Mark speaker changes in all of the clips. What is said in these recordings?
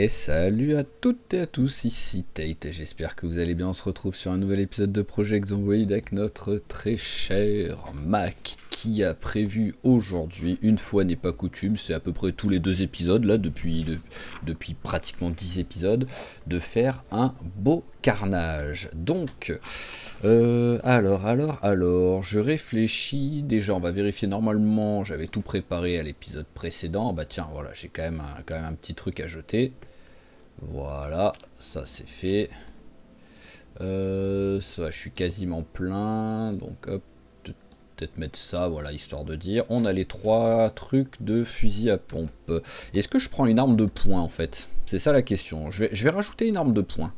Speaker 1: Et salut à toutes et à tous, ici Tate, j'espère que vous allez bien. On se retrouve sur un nouvel épisode de Project Zomboid avec notre très cher Mac qui a prévu aujourd'hui, une fois n'est pas coutume, c'est à peu près tous les 2 épisodes là, depuis pratiquement 10 épisodes, de faire un beau carnage. Donc, alors, je réfléchis, déjà on va vérifier normalement, j'avais tout préparé à l'épisode précédent, bah tiens voilà, j'ai quand même un petit truc à jeter. Voilà, ça c'est fait. Ça, je suis quasiment plein, donc hop, peut-être mettre ça, voilà, histoire de dire. On a les 3 trucs de fusil à pompe. Est-ce que je prends une arme de poing en fait? C'est ça la question. Je vais rajouter une arme de poing.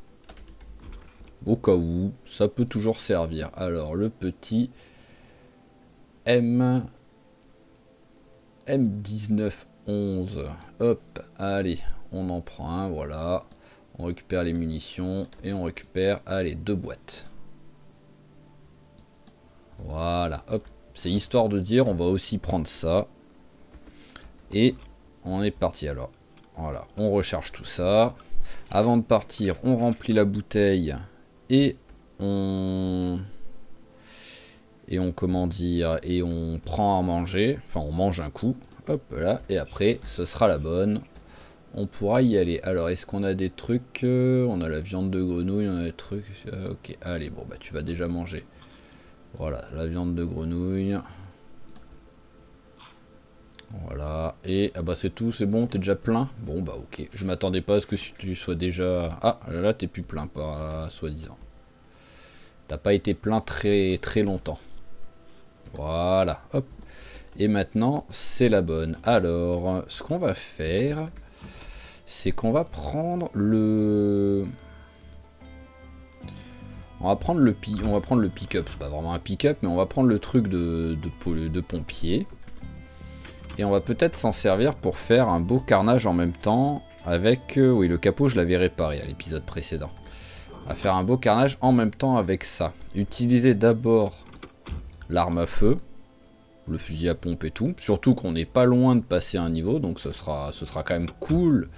Speaker 1: Au cas où, ça peut toujours servir. Alors, le petit M1911. Hop, allez, on en prend un, voilà. On récupère les munitions et on récupère, allez, 2 boîtes. Voilà, hop, c'est histoire de dire, on va aussi prendre ça. Et on est parti alors. Voilà, on recharge tout ça. Avant de partir, on remplit la bouteille et on comment dire, et on prend à manger. Enfin, on mange un coup. Hop là, et après, ce sera la bonne. On pourra y aller. Alors, est-ce qu'on a des trucs? On a la viande de grenouille, on a des trucs. Ok, allez, bon, bah tu vas déjà manger. Voilà, la viande de grenouille. Voilà, et ah bah c'est tout, c'est bon, t'es déjà plein? Bon bah ok, je m'attendais pas à ce que tu sois déjà... Ah, là t'es plus plein, pas soi-disant. T'as pas été plein très très longtemps. Voilà, hop. Et maintenant, c'est la bonne. Alors, ce qu'on va faire, c'est qu'on va prendre le... On va prendre le pick-up, c'est pas vraiment un pick-up, mais on va prendre le truc de pompier. Et on va peut-être s'en servir pour faire un beau carnage en même temps avec... oui, le capot, je l'avais réparé à l'épisode précédent. On va faire un beau carnage en même temps avec ça. Utiliser d'abord l'arme à feu, le fusil à pompe et tout. Surtout qu'on n'est pas loin de passer un niveau, donc ce sera quand même cool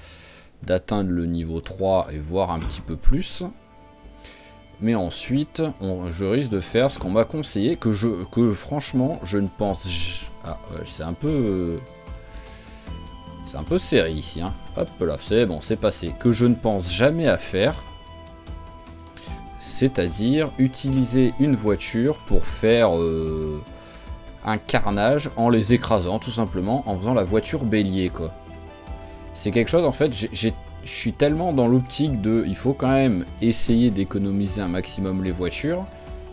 Speaker 1: d'atteindre le niveau 3 et voire un petit peu plus. Mais ensuite, je risque de faire ce qu'on m'a conseillé, que franchement, je ne pense... Ah, c'est un peu serré ici, hein. Hop là, c'est bon, c'est passé. Que je ne pense jamais à faire, c'est-à-dire utiliser une voiture pour faire un carnage en les écrasant, tout simplement, en faisant la voiture bélier, quoi. C'est quelque chose, en fait, je suis tellement dans l'optique de... Il faut quand même essayer d'économiser un maximum les voitures.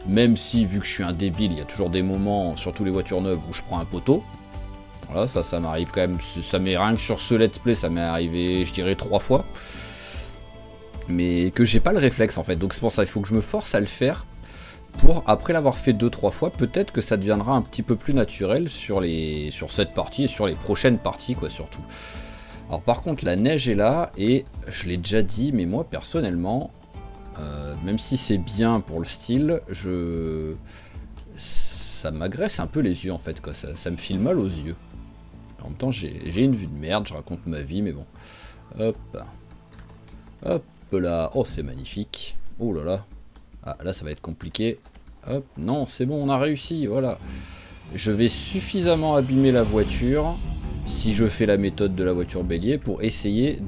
Speaker 1: Même si, vu que je suis un débile, il y a toujours des moments, surtout les voitures neuves, où je prends un poteau. Voilà, ça m'arrive quand même. Ça m'est rien que sur ce let's play, ça m'est arrivé, je dirais, 3 fois. Mais que j'ai pas le réflexe, en fait. Donc c'est pour ça, il faut que je me force à le faire. Pour, après l'avoir fait 2-3 fois, peut-être que ça deviendra un petit peu plus naturel sur cette partie et sur les prochaines parties, quoi, surtout. Alors par contre, la neige est là, et je l'ai déjà dit, mais moi, personnellement... même si c'est bien pour le style, ça m'agresse un peu les yeux en fait, quoi. Ça me file mal aux yeux. En même temps, j'ai une vue de merde, je raconte ma vie, mais bon. Hop. Hop là. Oh, c'est magnifique. Oh là là. Ah, là, ça va être compliqué. Hop. Non, c'est bon, on a réussi, voilà. Je vais suffisamment abîmer la voiture, si je fais la méthode de la voiture bélier, pour essayer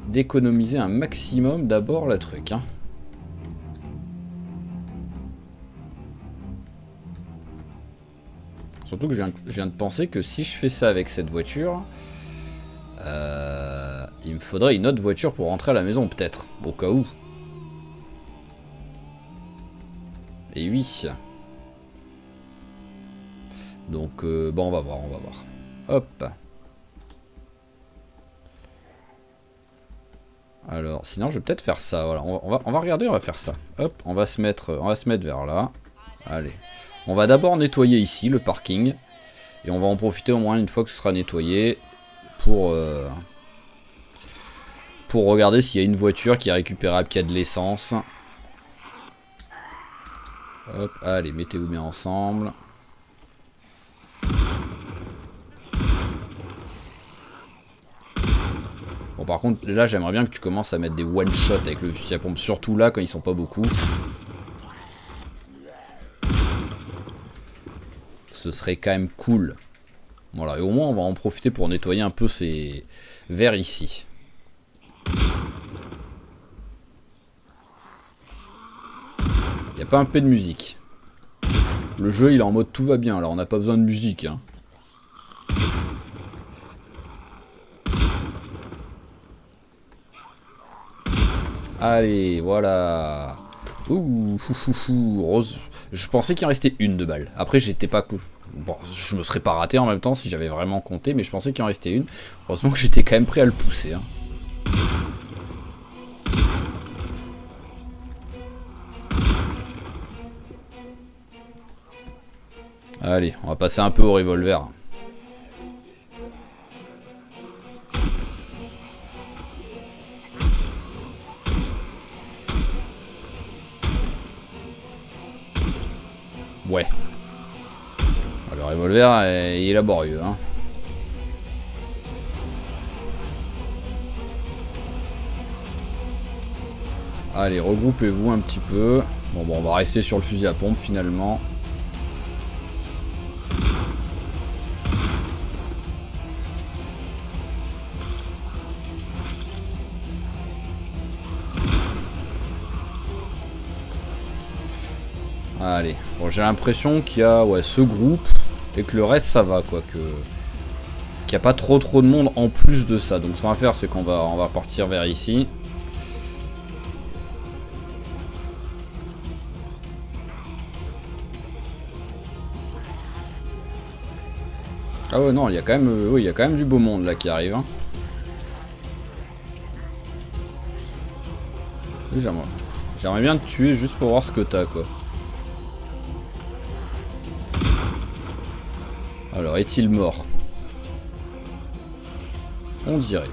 Speaker 1: d'économiser un maximum d'abord la truc, hein. Surtout que je viens de penser que si je fais ça avec cette voiture, il me faudrait une autre voiture pour rentrer à la maison, peut-être, au cas où. Et oui. Donc, bon, on va voir. Hop. Alors, sinon, je vais peut-être faire ça. Voilà, on va regarder, on va faire ça. Hop, on va se mettre vers là. Allez. On va d'abord nettoyer ici, le parking. Et on va en profiter au moins une fois que ce sera nettoyé. Pour regarder s'il y a une voiture qui est récupérable, qui a de l'essence. Hop, allez, mettez-vous bien ensemble. Bon, par contre, là, j'aimerais bien que tu commences à mettre des one-shot avec le fusil à pompe. Surtout là, quand ils sont pas beaucoup. Ce serait quand même cool. Voilà, et au moins, on va en profiter pour nettoyer un peu ces verres ici. Il n'y a pas un peu de musique. Le jeu, il est en mode tout va bien. Alors, on n'a pas besoin de musique, hein. Allez, voilà. Ouh, rose. Je pensais qu'il en restait une de balle. Après, j'étais pas... Bon, je me serais pas raté en même temps si j'avais vraiment compté, mais je pensais qu'il en restait une. Heureusement que j'étais quand même prêt à le pousser, hein. Allez, on va passer un peu au revolver. Ouais. Le revolver est laborieux, hein. Allez, regroupez-vous un petit peu. Bon, on va rester sur le fusil à pompe finalement. Allez, bon, j'ai l'impression qu'il y a ce groupe et que le reste ça va quoi, qu'il n'y a pas trop de monde en plus de ça. Donc ce qu'on va faire c'est qu'on va partir vers ici. Ah ouais non, il y a quand même, oui, il y a quand même du beau monde là qui arrive, hein. J'aimerais bien te tuer juste pour voir ce que t'as quoi. Alors, est-il mort? On dirait.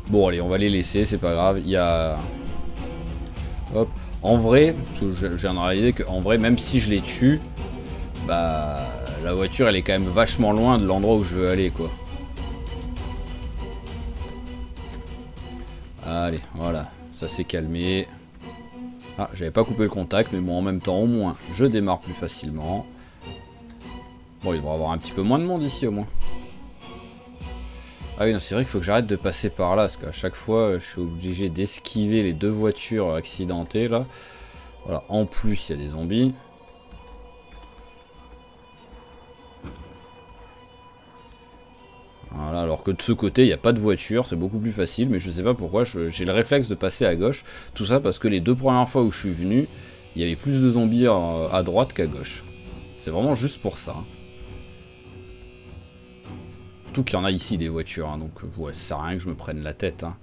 Speaker 1: Bon, allez, on va les laisser, c'est pas grave. Il y a... Hop. En vrai, j'ai en réalisé qu'en vrai, même si je les tue, bah... la voiture, elle est quand même vachement loin de l'endroit où je veux aller, quoi. Allez, voilà. Ça s'est calmé. Ah, j'avais pas coupé le contact, mais bon, en même temps, au moins, je démarre plus facilement. Bon, il devrait y avoir un petit peu moins de monde ici, au moins. Ah oui, non, c'est vrai qu'il faut que j'arrête de passer par là, parce qu'à chaque fois, je suis obligé d'esquiver les deux voitures accidentées, là. Voilà, en plus, il y a des zombies. Voilà, alors que de ce côté, il n'y a pas de voiture, c'est beaucoup plus facile, mais je sais pas pourquoi, j'ai le réflexe de passer à gauche. Tout ça parce que les deux premières fois où je suis venu, il y avait plus de zombies à droite qu'à gauche. C'est vraiment juste pour ça. Surtout qu'il y en a ici des voitures, hein, donc ouais, ça sert à rien que je me prenne la tête, hein.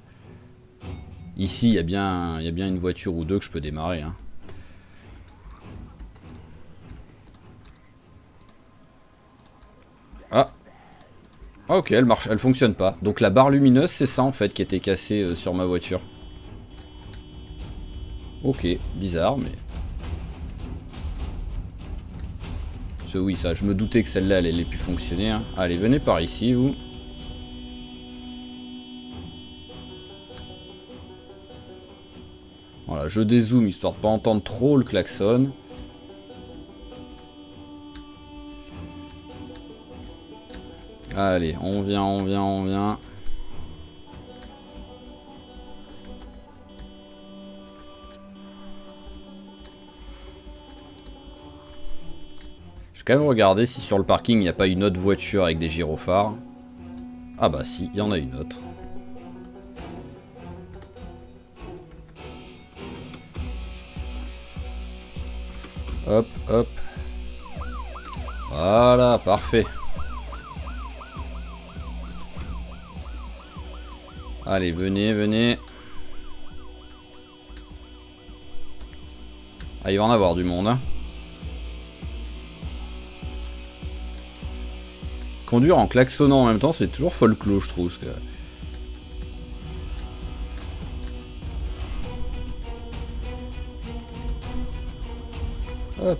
Speaker 1: Ici, il y a bien une voiture ou deux que je peux démarrer, hein. Ah. Ah ok, elle marche, elle fonctionne pas. Donc la barre lumineuse, c'est ça en fait qui était cassée sur ma voiture. Ok, bizarre, mais... Oui, ça, je me doutais que celle-là, elle allait plus fonctionner, hein. Allez, venez par ici, vous. Voilà, je dézoome histoire de pas entendre trop le klaxon. Allez, on vient, on vient, on vient. Je vais quand même regarder si sur le parking il n'y a pas une autre voiture avec des gyrophares. Ah bah si, il y en a une autre. Hop, hop. Voilà, parfait. Allez, venez, venez. Ah, il va en avoir du monde, hein. Conduire en klaxonnant en même temps, c'est toujours folklore, je trouve. Parce que... Hop.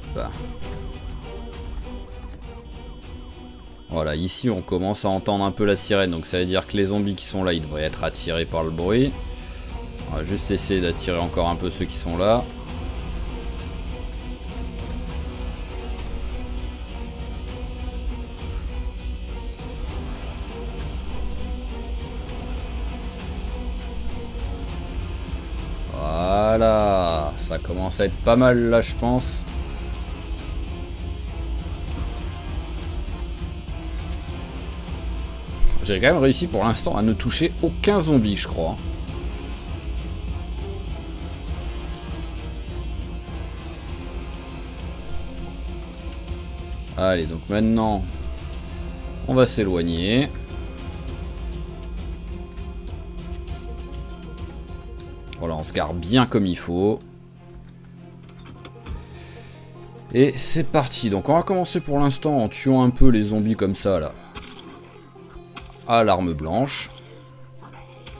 Speaker 1: Voilà, ici on commence à entendre un peu la sirène, donc ça veut dire que les zombies qui sont là, ils devraient être attirés par le bruit. On va juste essayer d'attirer encore un peu ceux qui sont là. Voilà, ça commence à être pas mal là, je pense. J'ai quand même réussi pour l'instant à ne toucher aucun zombie, je crois. Allez, donc maintenant, on va s'éloigner. Voilà, on se garde bien comme il faut. Et c'est parti. Donc on va commencer pour l'instant en tuant un peu les zombies comme ça, là. À l'arme blanche.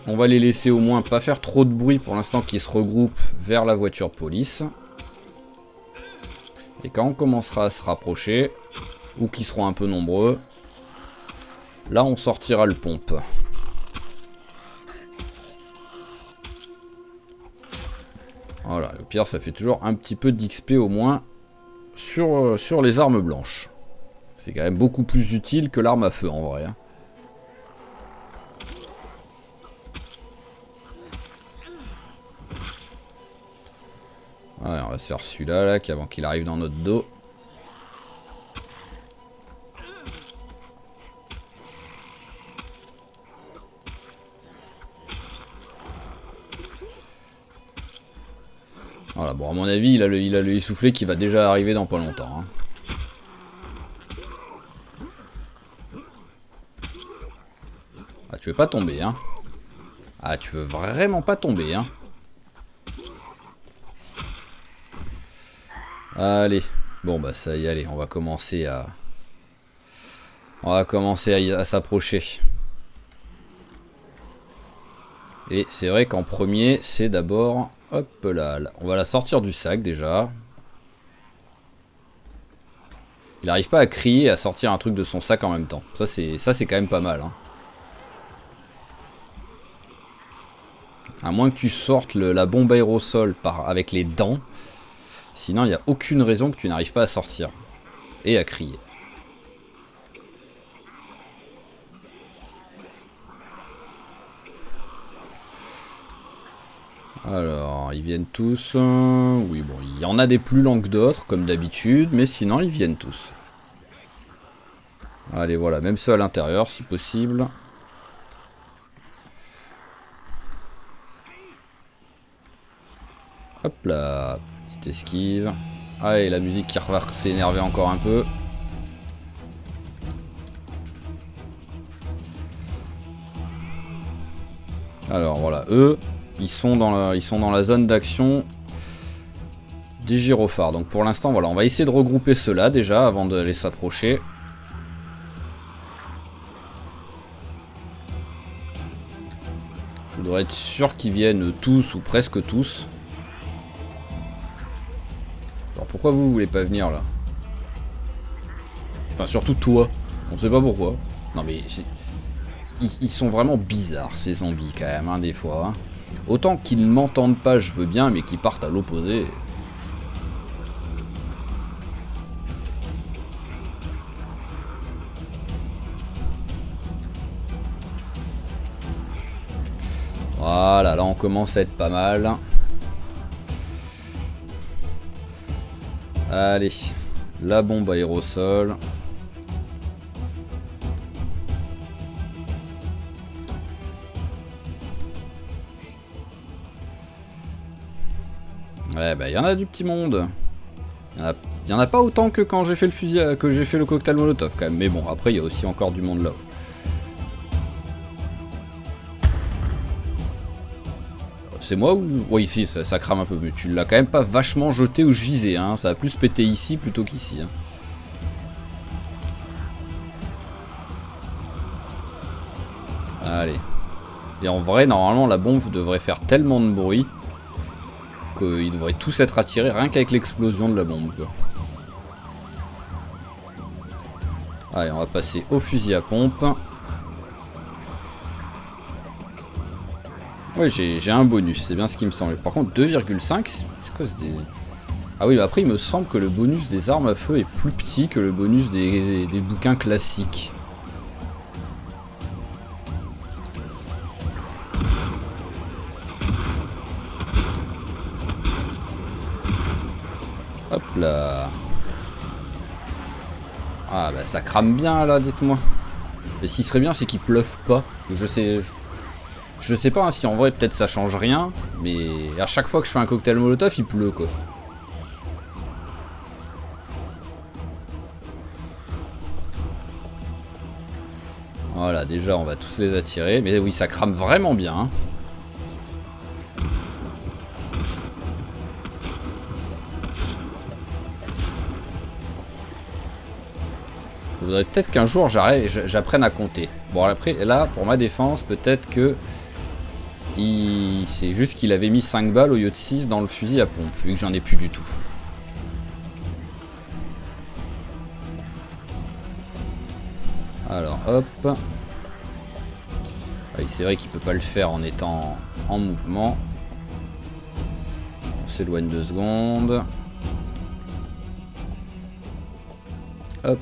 Speaker 1: On va les laisser au moins pas faire trop de bruit pour l'instant, qu'ils se regroupent vers la voiture de police. Et quand on commencera à se rapprocher, ou qu'ils seront un peu nombreux, là on sortira le pompe. Voilà, au pire ça fait toujours un petit peu d'XP au moins sur les armes blanches. C'est quand même beaucoup plus utile que l'arme à feu en vrai. Hein. Ouais, on va se faire celui-là là, avant qu'il arrive dans notre dos. Voilà, bon à mon avis il a le essoufflé qui va déjà arriver dans pas longtemps. Hein. Ah tu veux pas tomber hein. Ah tu veux vraiment pas tomber hein. Allez, bon bah ça y est, allez, on va commencer à s'approcher. Et c'est vrai qu'en premier, c'est d'abord, hop là, on va la sortir du sac déjà. Il n'arrive pas à crier et à sortir un truc de son sac en même temps. Ça c'est quand même pas mal. Hein. À moins que tu sortes la bombe aérosol avec les dents. Sinon, il n'y a aucune raison que tu n'arrives pas à sortir. Et à crier. Alors, ils viennent tous. Oui, bon, il y en a des plus lents que d'autres, comme d'habitude. Mais sinon, ils viennent tous. Allez, voilà, même ceux à l'intérieur, si possible. Hop là. Petite esquive. Ah et la musique qui va s'énerver encore un peu. Alors voilà, eux, ils sont dans la zone d'action des gyrophares. Donc pour l'instant, voilà, on va essayer de regrouper ceux-là déjà avant d'aller s'approcher. Je voudrais être sûr qu'ils viennent tous ou presque tous. Alors pourquoi vous voulez pas venir là? Enfin surtout toi. On sait pas pourquoi. Non mais ils sont vraiment bizarres ces zombies quand même hein, des fois. Hein. Autant qu'ils ne m'entendent pas je veux bien mais qu'ils partent à l'opposé. Voilà, là on commence à être pas mal. Allez, la bombe aérosol. Ouais, bah il y en a du petit monde. Il y en a pas autant que quand j'ai fait le cocktail Molotov quand même. Mais bon, après il y a aussi encore du monde là-haut. C'est moi ou... Oui, ici, ça crame un peu. Mais tu l'as quand même pas vachement jeté où je visais. Hein. Ça a plus pété ici plutôt qu'ici. Hein. Allez. Et en vrai, normalement, la bombe devrait faire tellement de bruit qu'ils devraient tous être attirés rien qu'avec l'explosion de la bombe. Quoi. Allez, on va passer au fusil à pompe. Oui, j'ai un bonus, c'est bien ce qui me semble. Par contre, 2,5, c'est quoi ce des... Ah oui, bah après, il me semble que le bonus des armes à feu est plus petit que le bonus des bouquins classiques. Hop là. Ah bah ça crame bien là, dites-moi. Et ce qui serait bien, c'est qu'il pleuve pas. Parce que je sais pas hein, si en vrai peut-être ça change rien. Mais à chaque fois que je fais un cocktail molotov, il pleut quoi. Voilà, déjà on va tous les attirer. Mais oui, ça crame vraiment bien. Hein. Faudrait peut-être qu'un jour j'apprenne à compter. Bon après, là, pour ma défense, peut-être que... C'est juste qu'il avait mis 5 balles au lieu de 6 dans le fusil à pompe, vu que j'en ai plus du tout. Alors, hop. Oui, c'est vrai qu'il peut pas le faire en étant en mouvement. On s'éloigne 2 secondes. Hop.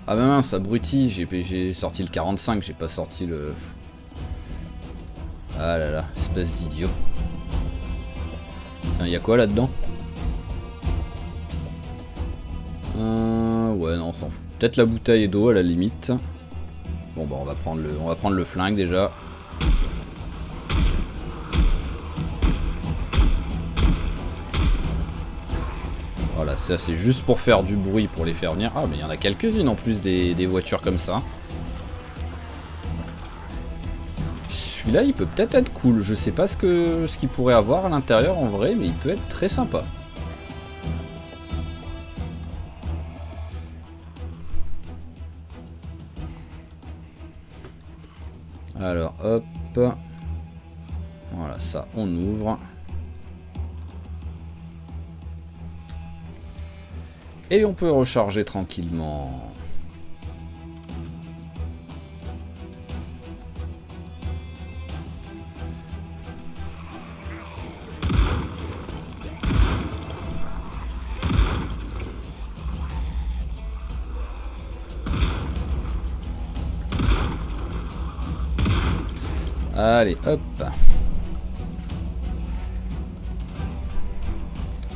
Speaker 1: Ah bah mince, abruti, j'ai sorti le 45, j'ai pas sorti le... Ah là là, espèce d'idiot. Tiens, y'a quoi là-dedans? Ouais, non, on s'en fout. Peut-être la bouteille d'eau à la limite. Bon bah on va prendre le flingue déjà. Voilà, ça c'est juste pour faire du bruit, pour les faire venir. Ah mais il y en a quelques-unes en plus des voitures comme ça. Celui-là il peut peut-être être cool. Je sais pas ce qu'il pourrait avoir à l'intérieur en vrai, mais il peut être très sympa. Alors hop. Voilà, ça on ouvre. Et on peut recharger tranquillement. Allez, hop.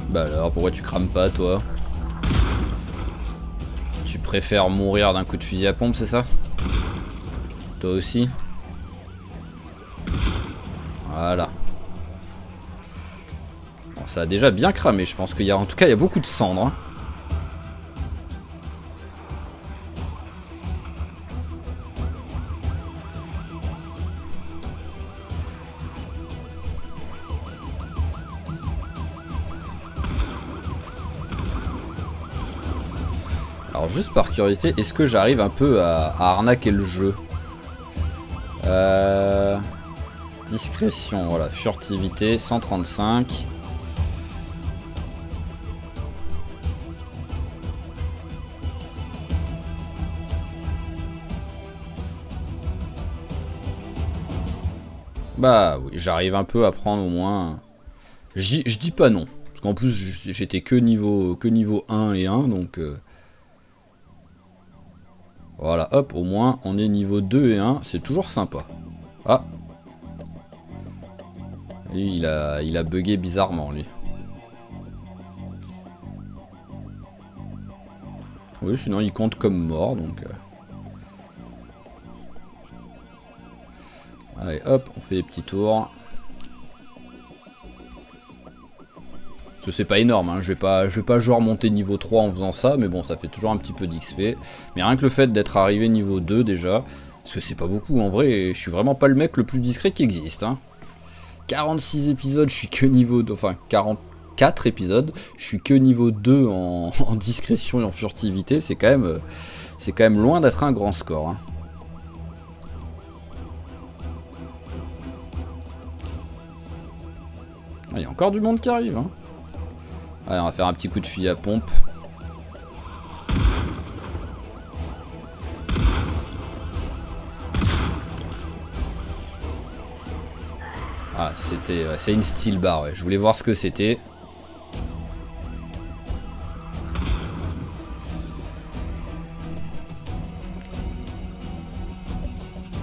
Speaker 1: Bah alors, pourquoi tu crames pas, toi? Tu préfères mourir d'un coup de fusil à pompe, c'est ça? Toi aussi? Voilà. Bon, ça a déjà bien cramé, je pense qu'il y a... En tout cas, il y a beaucoup de cendres. Hein. Alors juste par curiosité, est-ce que j'arrive un peu à arnaquer le jeu? Discrétion, voilà, furtivité, 135. Bah oui, j'arrive un peu à prendre au moins... Je dis pas non, parce qu'en plus j'étais que niveau 1 et 1, donc... Voilà, hop, au moins on est niveau 2 et 1, c'est toujours sympa. Ah. Lui, il a bugué bizarrement, lui. Oui, sinon il compte comme mort, donc... Allez, hop, on fait des petits tours. C'est pas énorme, hein. Je vais pas genre monter niveau 3 en faisant ça, mais bon, ça fait toujours un petit peu d'XP. Mais rien que le fait d'être arrivé niveau 2 déjà, parce que c'est pas beaucoup en vrai, je suis vraiment pas le mec le plus discret qui existe. Hein. 46 épisodes, je suis que niveau 2, enfin 44 épisodes, je suis que niveau 2 en discrétion et en furtivité, c'est quand même loin d'être un grand score. Hein. Ah, il y a encore du monde qui arrive. Hein. Allez, on va faire un petit coup de fusil à pompe. Ah, c'était... Ouais, c'est une steel bar, ouais. Je voulais voir ce que c'était.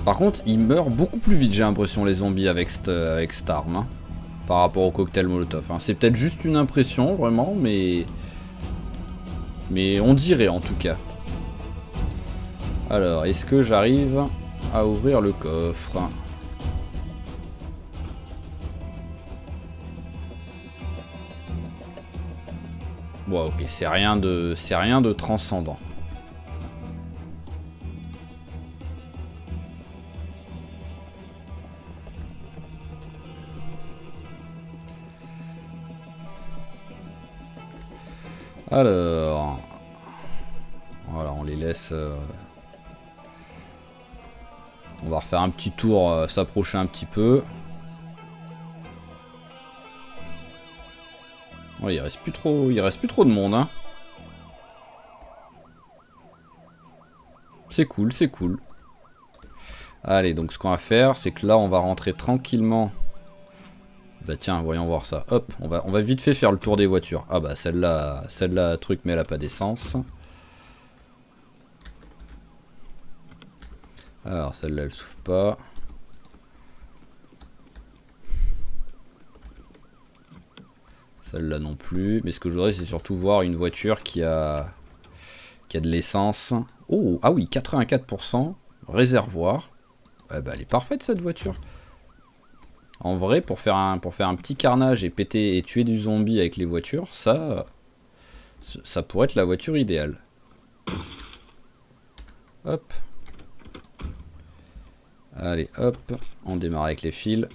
Speaker 1: Par contre, ils meurent beaucoup plus vite, j'ai l'impression, les zombies avec cette arme. Hein, par rapport au cocktail Molotov. Hein. C'est peut-être juste une impression, vraiment, mais... Mais on dirait, en tout cas. Alors, est-ce que j'arrive à ouvrir le coffre? Bon, ok, c'est rien de transcendant. Alors, voilà, on les laisse. On va refaire un petit tour, s'approcher un petit peu. Ouais, il reste plus trop de monde, hein. C'est cool, c'est cool. Allez, donc ce qu'on va faire, c'est que là, on va rentrer tranquillement. Bah tiens, voyons voir ça. Hop, on va vite fait faire le tour des voitures. Ah bah celle-là, truc, mais elle a pas d'essence. Alors celle-là, elle s'ouvre pas. Celle-là non plus. Mais ce que je voudrais, c'est surtout voir une voiture qui a de l'essence. Oh, ah oui, 84%. Réservoir. Ouais, bah elle est parfaite cette voiture. En vrai, pour faire un petit carnage et péter et tuer du zombie avec les voitures, ça pourrait être la voiture idéale. Hop. Allez, hop. On démarre avec les fils.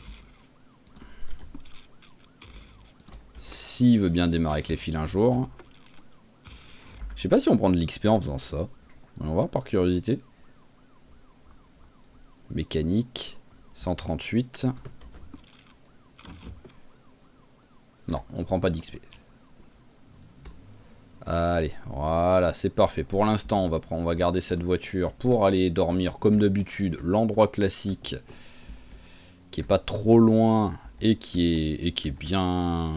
Speaker 1: S'il veut bien démarrer avec les fils un jour. Je sais pas si on prend de l'XP en faisant ça. On va voir par curiosité. Mécanique. 138. Non, on prend pas d'XP. Allez, voilà, c'est parfait. Pour l'instant, on va garder cette voiture pour aller dormir comme d'habitude. L'endroit classique qui est pas trop loin et qui est bien,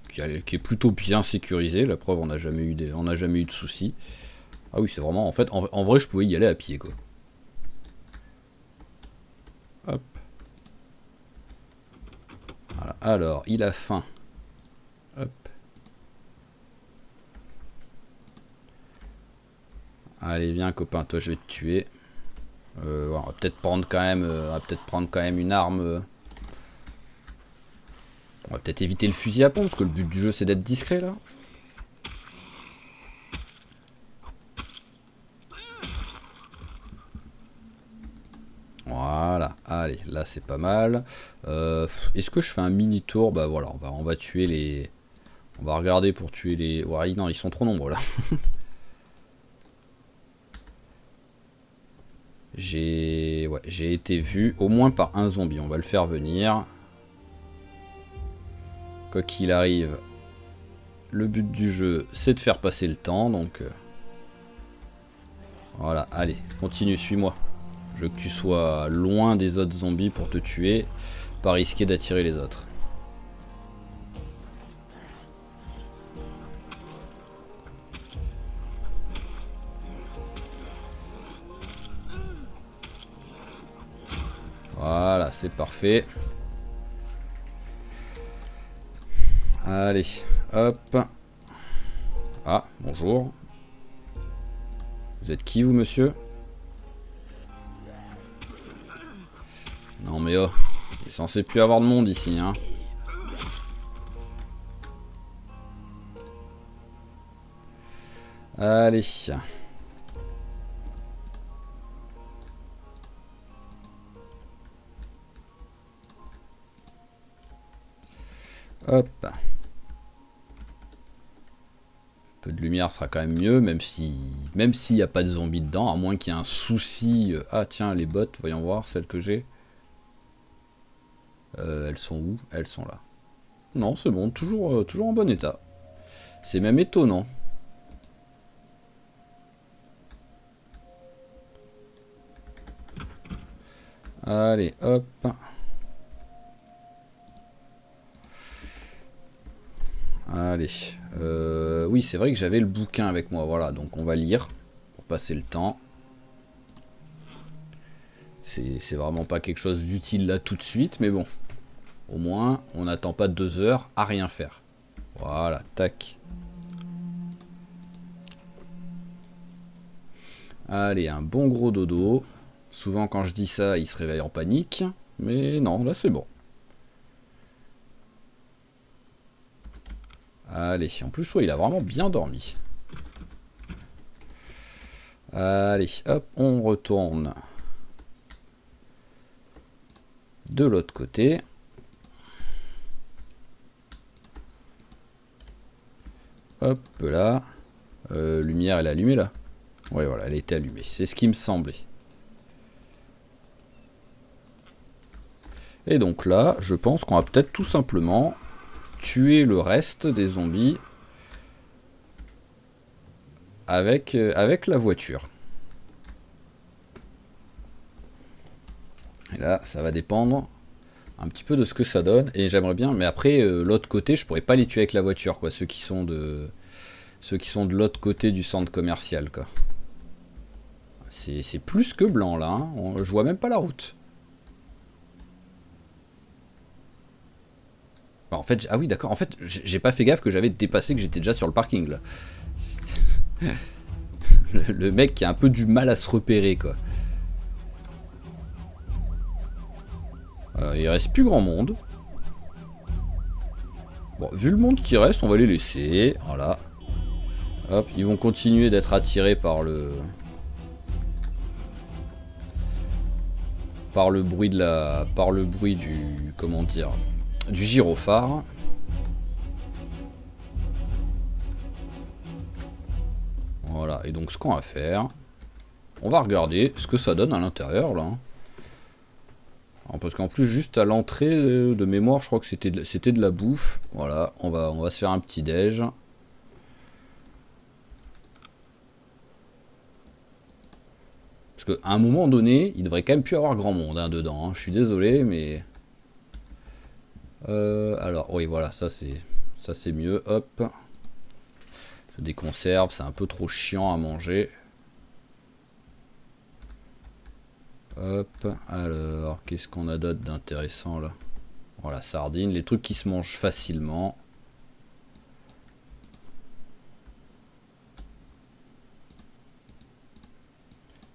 Speaker 1: qui est plutôt bien sécurisé. La preuve, on n'a jamais eu de soucis. Ah oui, c'est vraiment, en fait, en vrai, je pouvais y aller à pied, quoi. Hop. Voilà. Alors, il a faim. Hop. Allez, viens, copain, toi, je vais te tuer. On va peut-être prendre quand même, une arme. On va peut-être éviter le fusil à pompe, parce que le but du jeu, c'est d'être discret, là. Voilà, allez, là c'est pas mal. Est-ce que je fais un mini tour? Bah voilà, on va tuer les... On va regarder pour tuer les... Ouais, non, ils sont trop nombreux là. J'ai été vu au moins par un zombie, on va le faire venir. Quoi qu'il arrive, le but du jeu c'est de faire passer le temps, donc... Voilà, allez, continue, suis-moi. Je veux que tu sois loin des autres zombies pour te tuer, pas risquer d'attirer les autres. Voilà, c'est parfait. Allez, hop. Ah, bonjour. Vous êtes qui, vous, monsieur? Non, mais oh, il est censé plus avoir de monde ici, hein. Allez. Hop. Un peu de lumière sera quand même mieux, même s'il n'y a pas de zombies dedans, à moins qu'il y ait un souci. Ah tiens, les bottes, voyons voir, celles que j'ai. Elles sont où? Elles sont là. Non, c'est bon, toujours en bon état. C'est même étonnant. Allez, hop. Allez. Oui, c'est vrai que j'avais le bouquin avec moi. Voilà, donc on va lire pour passer le temps. C'est vraiment pas quelque chose d'utile là tout de suite, mais bon. Au moins, on n'attend pas 2 heures à rien faire. Voilà, tac. Allez, un bon gros dodo. Souvent quand je dis ça, il se réveille en panique. Mais non, là c'est bon. Allez, en plus, ouais, il a vraiment bien dormi. Allez, hop, on retourne de l'autre côté. Hop là. Lumière, elle est allumée là. Ouais, voilà, elle était allumée. C'est ce qui me semblait. Et donc là, je pense qu'on va peut-être tout simplement tuer le reste des zombies avec la voiture. Et là, ça va dépendre un petit peu de ce que ça donne. Et j'aimerais bien, mais après, l'autre côté, je pourrais pas les tuer avec la voiture, quoi. Ceux qui sont de l'autre côté du centre commercial, quoi. C'est plus que blanc, là. Hein. Je vois même pas la route. En fait, ah oui, d'accord. En fait, j'ai pas fait gaffe que j'avais dépassé, que j'étais déjà sur le parking, là. le mec qui a un peu du mal à se repérer, quoi. Alors, il reste plus grand monde. Bon, vu le monde qui reste, on va les laisser. Voilà. Hop, ils vont continuer d'être attirés par le bruit du, comment dire, du gyrophare. Voilà, et donc ce qu'on va faire, on va regarder ce que ça donne à l'intérieur là. Alors, parce qu'en plus juste à l'entrée de mémoire, je crois que c'était de la bouffe. Voilà, on va se faire un petit déj. Parce qu'à un moment donné, il devrait quand même plus avoir grand monde hein, dedans. Hein. Je suis désolé, mais... alors, oui, voilà, ça c'est mieux. Hop. Des conserves, c'est un peu trop chiant à manger. Hop. Alors, qu'est-ce qu'on a d'autre d'intéressant là? Voilà, sardines, les trucs qui se mangent facilement.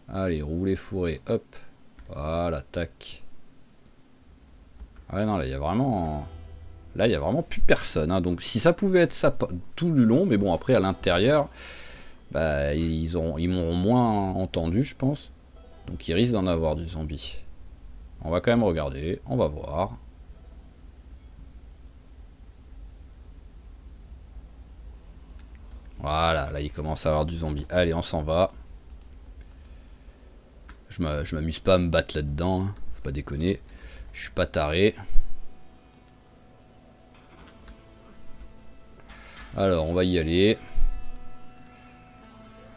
Speaker 1: Allez, rouler fourré, hop. Voilà, tac. Ouais, non, là, il y a vraiment... Là, il n'y a vraiment plus personne. Hein. Donc, si ça pouvait être ça tout le long, mais bon, après, à l'intérieur, bah, ils m'auront moins entendu, je pense. Donc, ils risquent d'en avoir du zombie. On va quand même regarder. On va voir. Voilà, là, il commence à avoir du zombie. Allez, on s'en va. Je m'amuse pas à me battre là-dedans. Hein. Faut pas déconner. Je suis pas taré. Alors, on va y aller.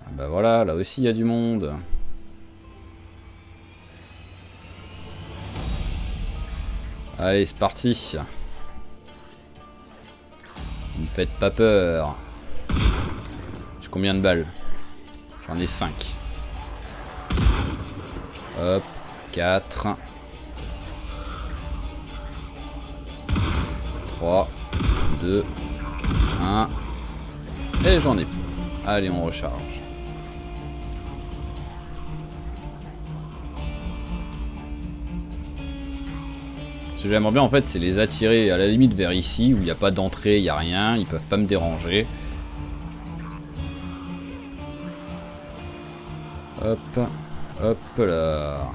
Speaker 1: Ah bah voilà, là aussi il y a du monde. Allez, c'est parti. Ne me faites pas peur. J'ai combien de balles? J'en ai 5. Hop, 4. 3, 2, 1. Et j'en ai plus. Allez, on recharge. Ce que j'aimerais bien en fait, c'est les attirer à la limite vers ici où il n'y a pas d'entrée, il n'y a rien, ils peuvent pas me déranger. Hop, hop là.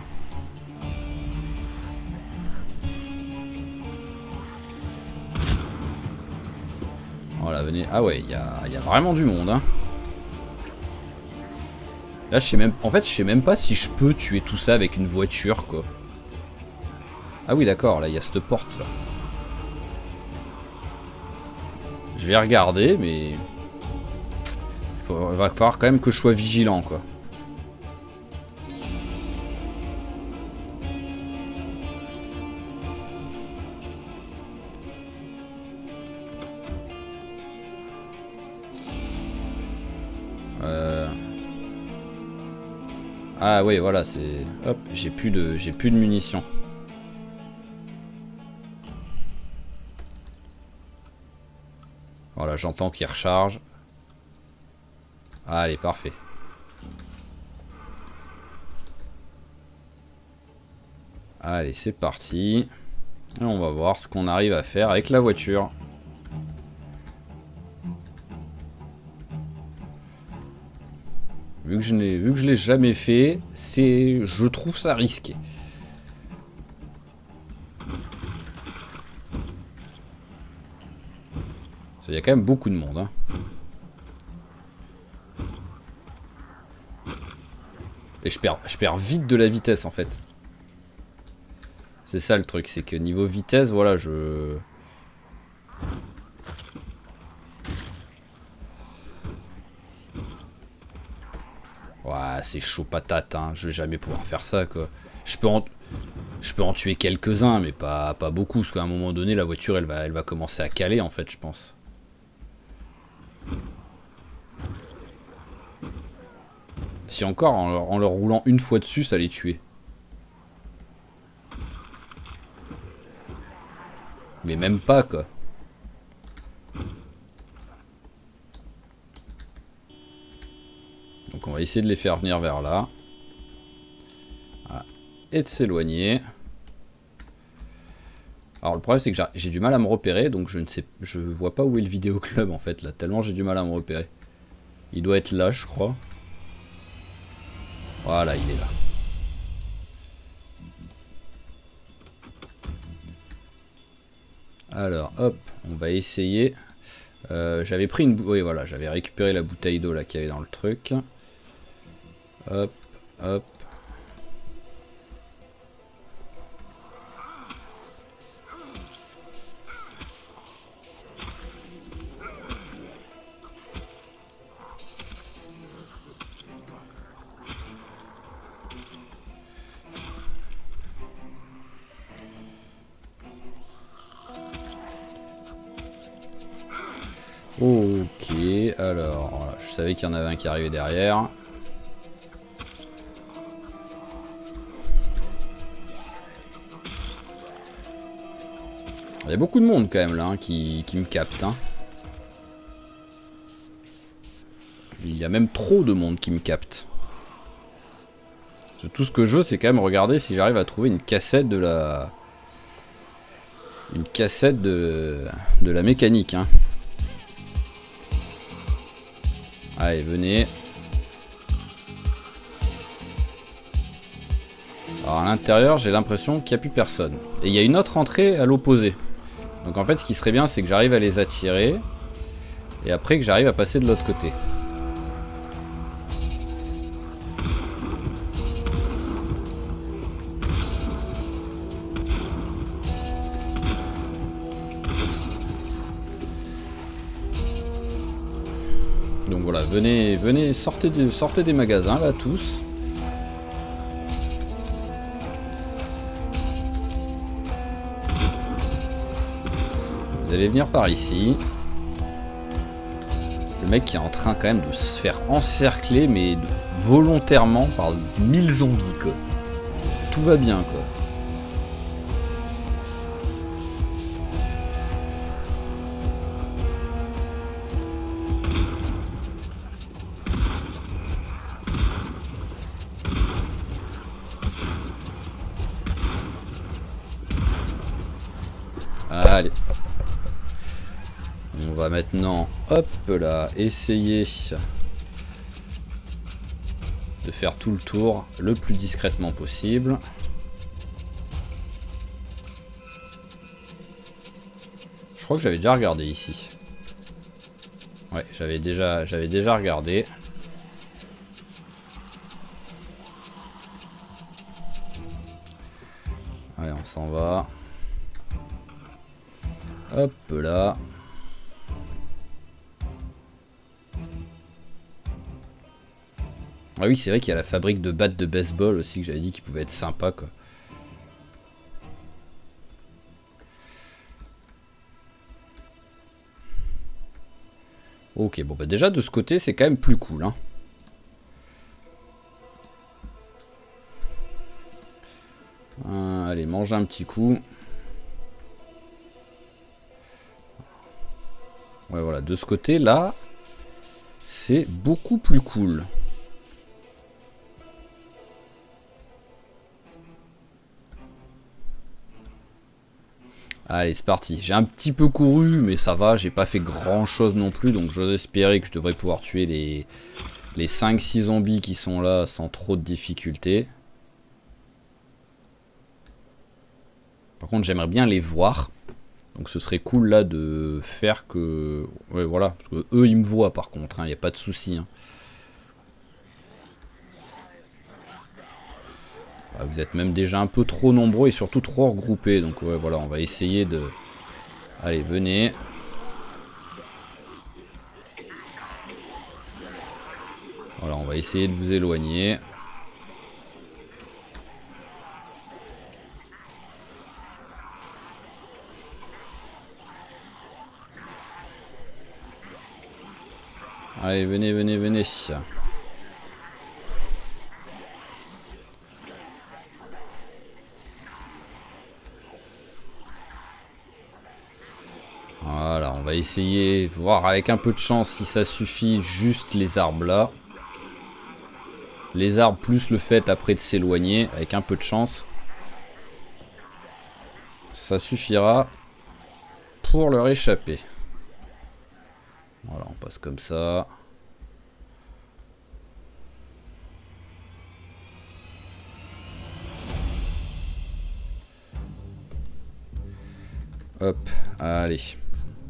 Speaker 1: Voilà, venez. Ah ouais, il y a vraiment du monde. Hein. Là, je sais même. En fait, je sais même pas si je peux tuer tout ça avec une voiture, quoi. Ah oui, d'accord, là, il y a cette porte, là. Je vais regarder, mais... il va falloir quand même que je sois vigilant, quoi. Ah oui, voilà, c'est... Hop, j'ai plus de munitions. Voilà, j'entends qu'il recharge. Allez, parfait. Allez, c'est parti. Et on va voir ce qu'on arrive à faire avec la voiture. Vu que je l'ai jamais fait, je trouve ça risqué. Il y a quand même beaucoup de monde, hein. Et je perds vite de la vitesse en fait. C'est ça le truc, c'est que niveau vitesse, voilà, Ouais, c'est chaud patate, hein. Je vais jamais pouvoir faire ça, quoi. Je peux en tuer quelques-uns, mais pas beaucoup, parce qu'à un moment donné, la voiture, elle va commencer à caler, en fait, je pense. Si encore, en leur roulant une fois dessus, ça les tuait. Mais même pas, quoi. Donc on va essayer de les faire venir vers là. Voilà. Et de s'éloigner. Alors le problème c'est que j'ai du mal à me repérer, donc je vois pas où est le vidéoclub en fait, là, tellement j'ai du mal à me repérer. Il doit être là, je crois. Voilà, il est là. Alors, hop, on va essayer. J'avais pris une... Oui, voilà, j'avais récupéré la bouteille d'eau là qu'il y avait dans le truc. Hop, hop. Ok, alors, voilà, je savais qu'il y en avait un qui arrivait derrière. Il y a beaucoup de monde quand même là hein, qui me capte. Hein. Il y a même trop de monde qui me capte. Tout ce que je veux c'est quand même regarder si j'arrive à trouver une cassette de la... Une cassette de la mécanique. Hein. Allez, venez. Alors à l'intérieur, j'ai l'impression qu'il n'y a plus personne. Et il y a une autre entrée à l'opposé. Donc en fait, ce qui serait bien, c'est que j'arrive à les attirer. Et après que j'arrive à passer de l'autre côté. Donc voilà, venez, sortez des magasins là tous. Vous allez venir par ici. Le mec qui est en train quand même de se faire encercler, mais volontairement par 1000 zombies quoi. Tout va bien quoi. Allez. On va maintenant, hop là, essayer de faire tout le tour le plus discrètement possible. Je crois que j'avais déjà regardé ici. Ouais, j'avais déjà regardé. Allez, on s'en va. Hop là. Ah oui, c'est vrai qu'il y a la fabrique de battes de baseball aussi que j'avais dit qui pouvait être sympa quoi. Ok, bon bah déjà de ce côté c'est quand même plus cool hein. changer un petit coup. Ouais, voilà, de ce côté-là, c'est beaucoup plus cool. Allez, c'est parti. J'ai un petit peu couru, mais ça va, j'ai pas fait grand-chose non plus, donc j'ose espérer que je devrais pouvoir tuer les 5-6 zombies qui sont là sans trop de difficultés. Par contre, j'aimerais bien les voir. Donc ce serait cool là de faire que... Ouais, voilà, parce que eux ils me voient par contre, il n'y a pas de souci. Hein. Ah, vous êtes même déjà un peu trop nombreux et surtout trop regroupés, donc ouais, voilà, on va essayer de... Allez, venez. Voilà, on va essayer de vous éloigner. Allez, venez, venez, venez. Voilà, on va essayer, voir avec un peu de chance si ça suffit, juste les arbres là. Les arbres plus le fait après de s'éloigner, avec un peu de chance. Ça suffira pour leur échapper. Voilà, on passe comme ça. Hop, allez.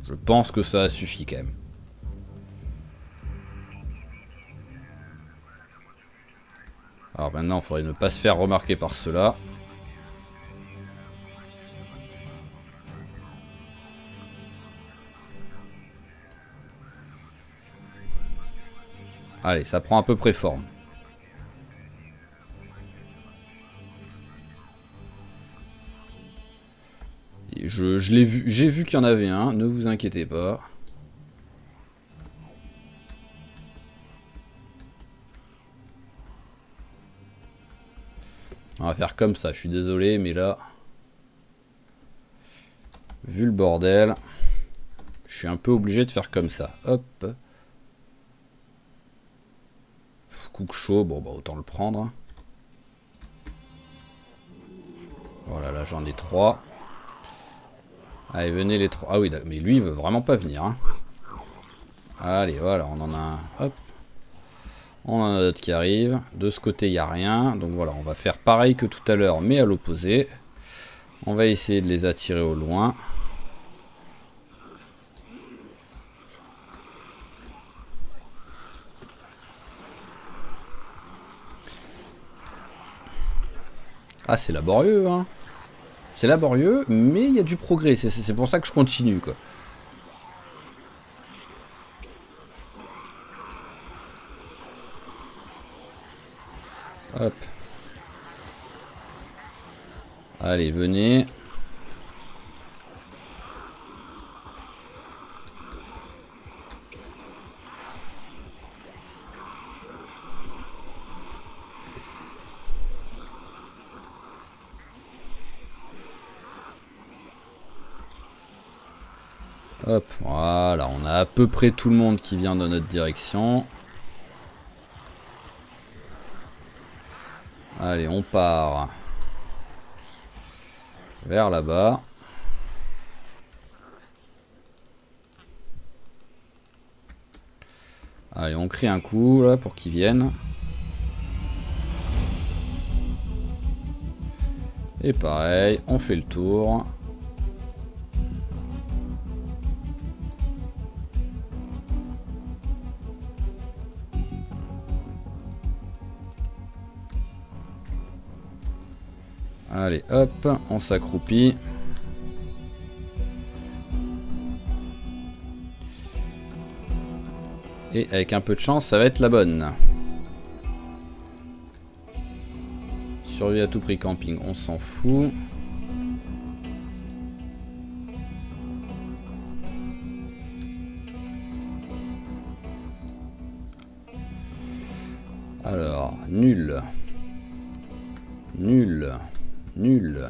Speaker 1: Je pense que ça suffit quand même. Alors maintenant, il faudrait ne pas se faire remarquer par cela. Allez, ça prend à peu près forme. Je l'ai vu, j'ai vu qu'il y en avait un, ne vous inquiétez pas. On va faire comme ça, je suis désolé, mais là... Vu le bordel, je suis un peu obligé de faire comme ça. Hop. Coup chaud, bon bah autant le prendre. Voilà, là j'en ai 3. Allez, venez les 3. Ah oui, mais lui il veut vraiment pas venir. Hein. Allez, voilà, on en a un. Hop. On en a d'autres qui arrivent. De ce côté, il n'y a rien. Donc voilà, on va faire pareil que tout à l'heure, mais à l'opposé. On va essayer de les attirer au loin. Ah, c'est laborieux, hein. C'est laborieux, mais il y a du progrès. C'est pour ça que je continue, quoi. Hop. Allez, venez. Hop, voilà, on a à peu près tout le monde qui vient dans notre direction. Allez, on part vers là-bas. Allez, on crie un coup là pour qu'ils viennent. Et pareil, on fait le tour. Allez, hop, on s'accroupit. Et avec un peu de chance, ça va être la bonne. Survie à tout prix camping, on s'en fout. Alors, nul. Nul. Nul.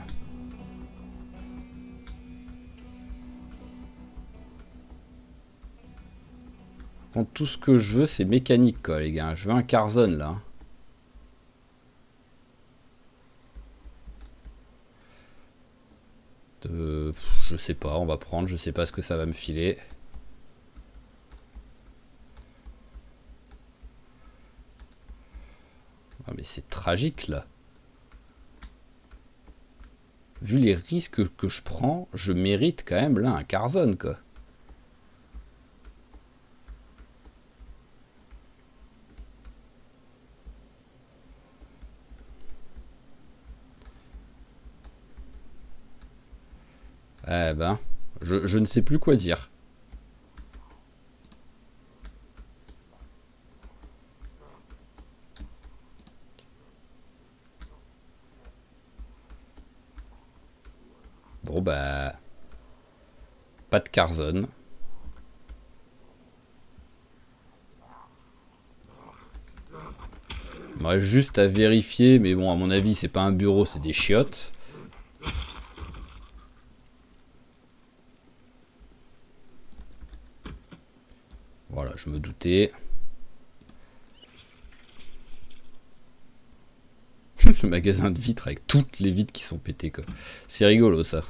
Speaker 1: Quand tout ce que je veux, c'est mécanique, quoi, les gars. Je veux un Carzon, là. Je sais pas, on va prendre. Je sais pas ce que ça va me filer. Ah, mais c'est tragique, là. Vu les risques que je prends, je mérite quand même, là, un Carzon, quoi. Eh ben, je ne sais plus quoi dire. Bon bah... Pas de Carzon. Il me reste juste à vérifier, mais bon, à mon avis, c'est pas un bureau, c'est des chiottes. Voilà, je me doutais. Le magasin de vitres avec toutes les vitres qui sont pétées, quoi. C'est rigolo, ça.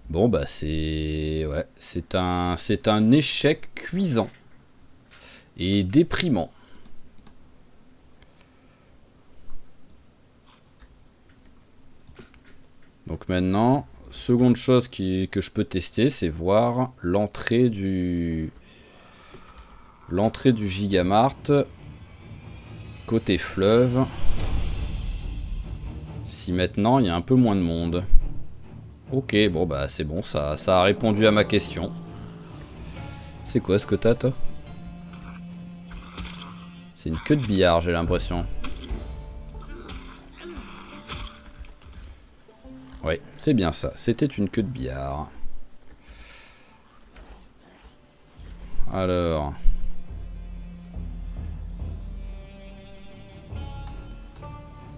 Speaker 1: Bon, bah, c'est... Ouais, c'est un échec cuisant. Et déprimant. Donc maintenant, seconde chose que je peux tester, c'est voir l'entrée du Gigamart côté fleuve. Si maintenant il y a un peu moins de monde. Ok, bon bah c'est bon, ça a répondu à ma question. C'est quoi ce que t'as, toi? C'est une queue de billard, j'ai l'impression. Oui, c'est bien ça. C'était une queue de billard. Alors...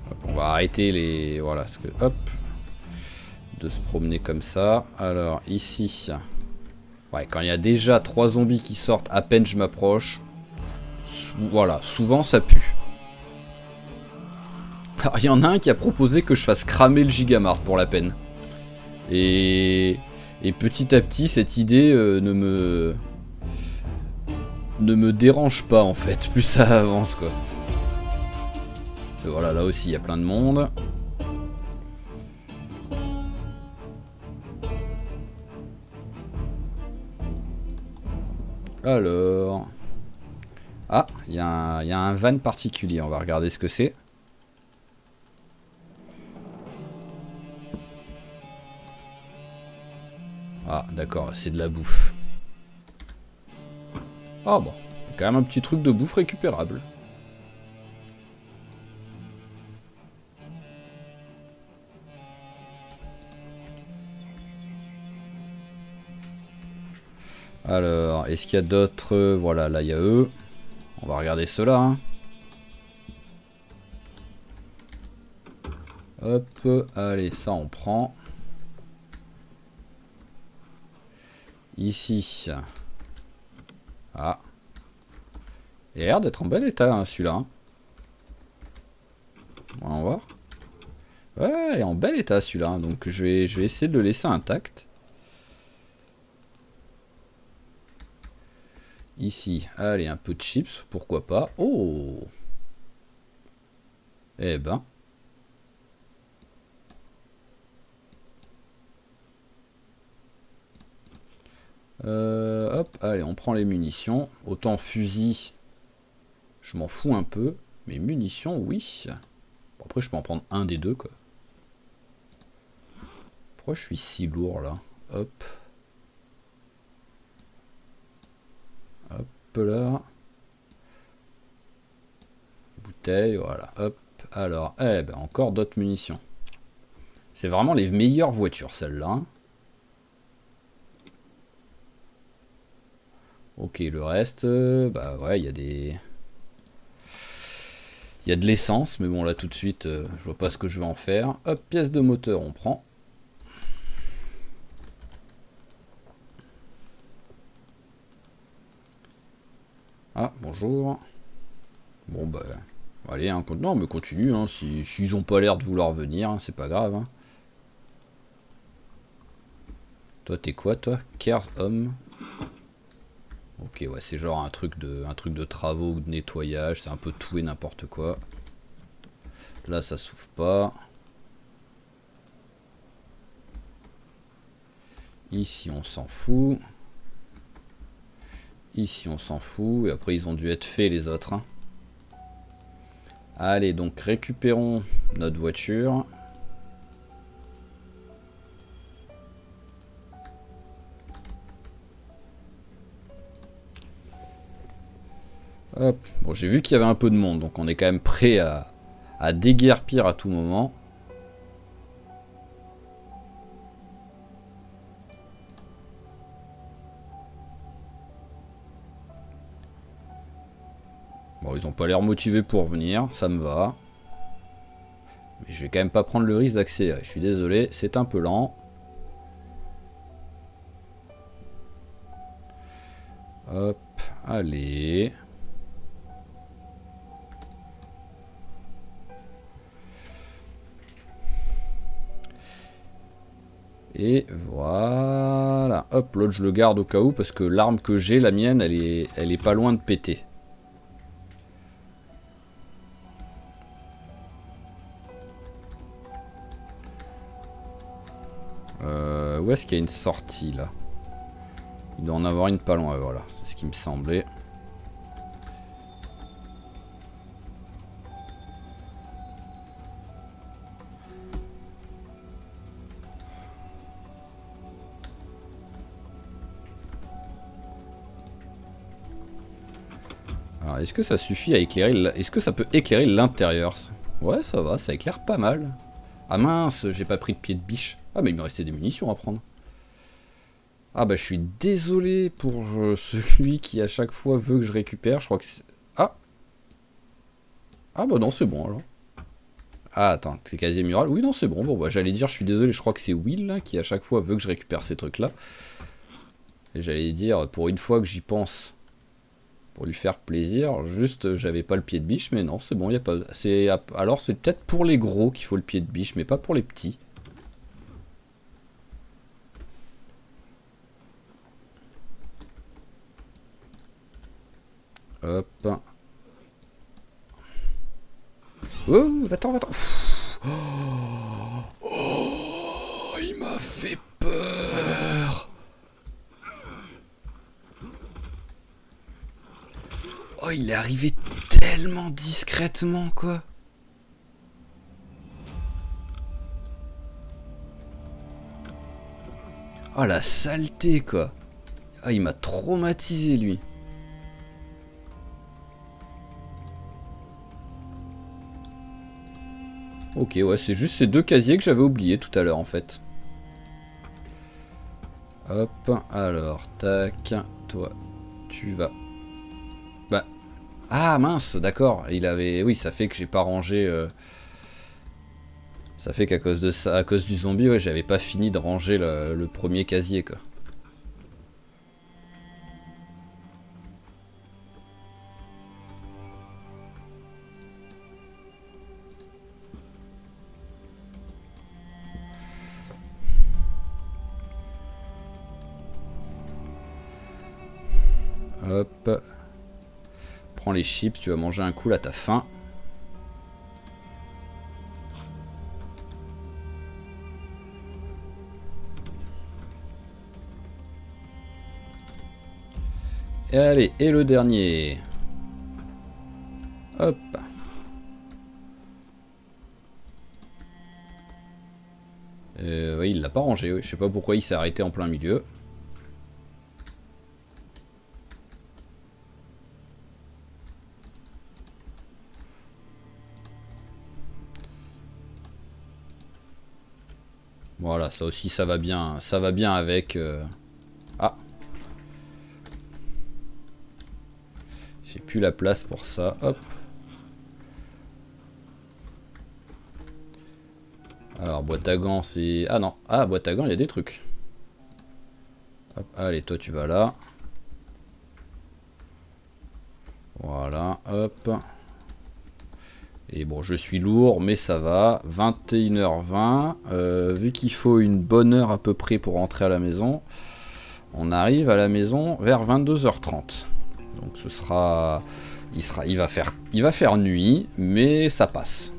Speaker 1: Hop, on va arrêter les... Voilà, parce que... Hop. De se promener comme ça. Alors, ici... Ouais, quand il y a déjà 3 zombies qui sortent, à peine je m'approche. Voilà, souvent ça pue. Alors, il y en a un qui a proposé que je fasse cramer le Gigamart pour la peine. Et petit à petit, cette idée ne me dérange pas, en fait. Plus ça avance, quoi. Voilà, là aussi, il y a plein de monde. Alors... Ah, il y a un van particulier. On va regarder ce que c'est. Ah, d'accord, c'est de la bouffe. Ah bon, il y a quand même un petit truc de bouffe récupérable. Alors, est-ce qu'il y a d'autres? Voilà, là il y a eux. On va regarder ceux-là. Hein. Hop, allez, ça on prend. Ici. Ah. Il a l'air d'être en bel état, hein, celui-là. Hein. On va voir. Ouais, il est en bel état, celui-là. Hein, donc je vais essayer de le laisser intact. Ici, allez, un peu de chips, pourquoi pas. Oh! Eh ben. Hop, allez, on prend les munitions. Autant fusil, je m'en fous un peu. Mais munitions, oui. Bon, après, je peux en prendre un des deux, quoi. Pourquoi je suis si lourd, là? Hop. Hop là. Bouteille, voilà. Hop. Alors, eh ben, encore d'autres munitions. C'est vraiment les meilleures voitures, celles-là. Hein. Ok, le reste, bah ouais, il y a des... Il y a de l'essence, mais bon, là, tout de suite, je vois pas ce que je vais en faire. Hop, pièce de moteur, on prend. Ah, bonjour. Bon, bah... Allez, hein, non, mais continue, hein, s'ils ont pas l'air de vouloir venir, hein, c'est pas grave. Hein. Toi, t'es quoi, toi? Cares Home. Ok, ouais, c'est genre un truc de travaux ou de nettoyage, c'est un peu tout et n'importe quoi. Là, ça s'ouvre pas. Ici, on s'en fout. Ici, on s'en fout. Et après, ils ont dû être faits, les autres. Hein. Allez, donc, récupérons notre voiture. Hop. Bon, j'ai vu qu'il y avait un peu de monde, donc on est quand même prêt à déguerpir à tout moment. Bon, ils ont pas l'air motivés pour venir, ça me va. Mais je vais quand même pas prendre le risque d'accélérer. Je suis désolé, c'est un peu lent. Hop, allez. Et voilà. Hop, l'autre je le garde au cas où parce que l'arme que j'ai, la mienne, elle est pas loin de péter. Où est-ce qu'il y a une sortie là? Il doit en avoir une pas loin, voilà. C'est ce qui me semblait. Alors, est-ce que ça suffit à éclairer... Est-ce que ça peut éclairer l'intérieur? Ouais, ça va, ça éclaire pas mal. Ah mince, j'ai pas pris de pied de biche. Ah, mais il me restait des munitions à prendre. Ah bah je suis désolé pour celui qui à chaque fois veut que je récupère. Je crois que c'est... Ah. Ah bah non, c'est bon alors. Ah attends, c'est casier mural. Oui non, c'est bon. Bon bah j'allais dire, je suis désolé, je crois que c'est Will là, qui à chaque fois veut que je récupère ces trucs là. Et j'allais dire, pour une fois que j'y pense, pour lui faire plaisir, juste j'avais pas le pied de biche, mais non, c'est bon, il y a pas... Alors c'est peut-être pour les gros qu'il faut le pied de biche, mais pas pour les petits. Hop. Oh, va-t'en, va-t'en. Oh, il m'a fait peur. Oh, il est arrivé tellement discrètement, quoi. Oh, la saleté, quoi. Ah, il m'a traumatisé, lui. Ok, ouais, c'est juste ces deux casiers que j'avais oubliés tout à l'heure, en fait. Hop, alors, tac, toi, tu vas... Bah... Ah, mince, d'accord, il avait... Oui, ça fait que j'ai pas rangé... Ça fait qu'à cause de ça, à cause du zombie, ouais, j'avais pas fini de ranger le premier casier, quoi. Hop. Prends les chips, tu vas manger un coup, là t'as faim. Et allez, et le dernier. Hop. Oui, il l'a pas rangé, oui. Je sais pas pourquoi il s'est arrêté en plein milieu. Voilà, ça aussi ça va bien avec... Ah. J'ai plus la place pour ça, hop. Alors, boîte à gants, c'est... Ah non, ah, boîte à gants, il y a des trucs. Hop, allez, toi tu vas là. hop. Et bon, je suis lourd, mais ça va. 21h20. Vu qu'il faut une bonne heure à peu près pour rentrer à la maison, on arrive à la maison vers 22h30. Donc ce sera... Il va faire nuit, mais ça passe.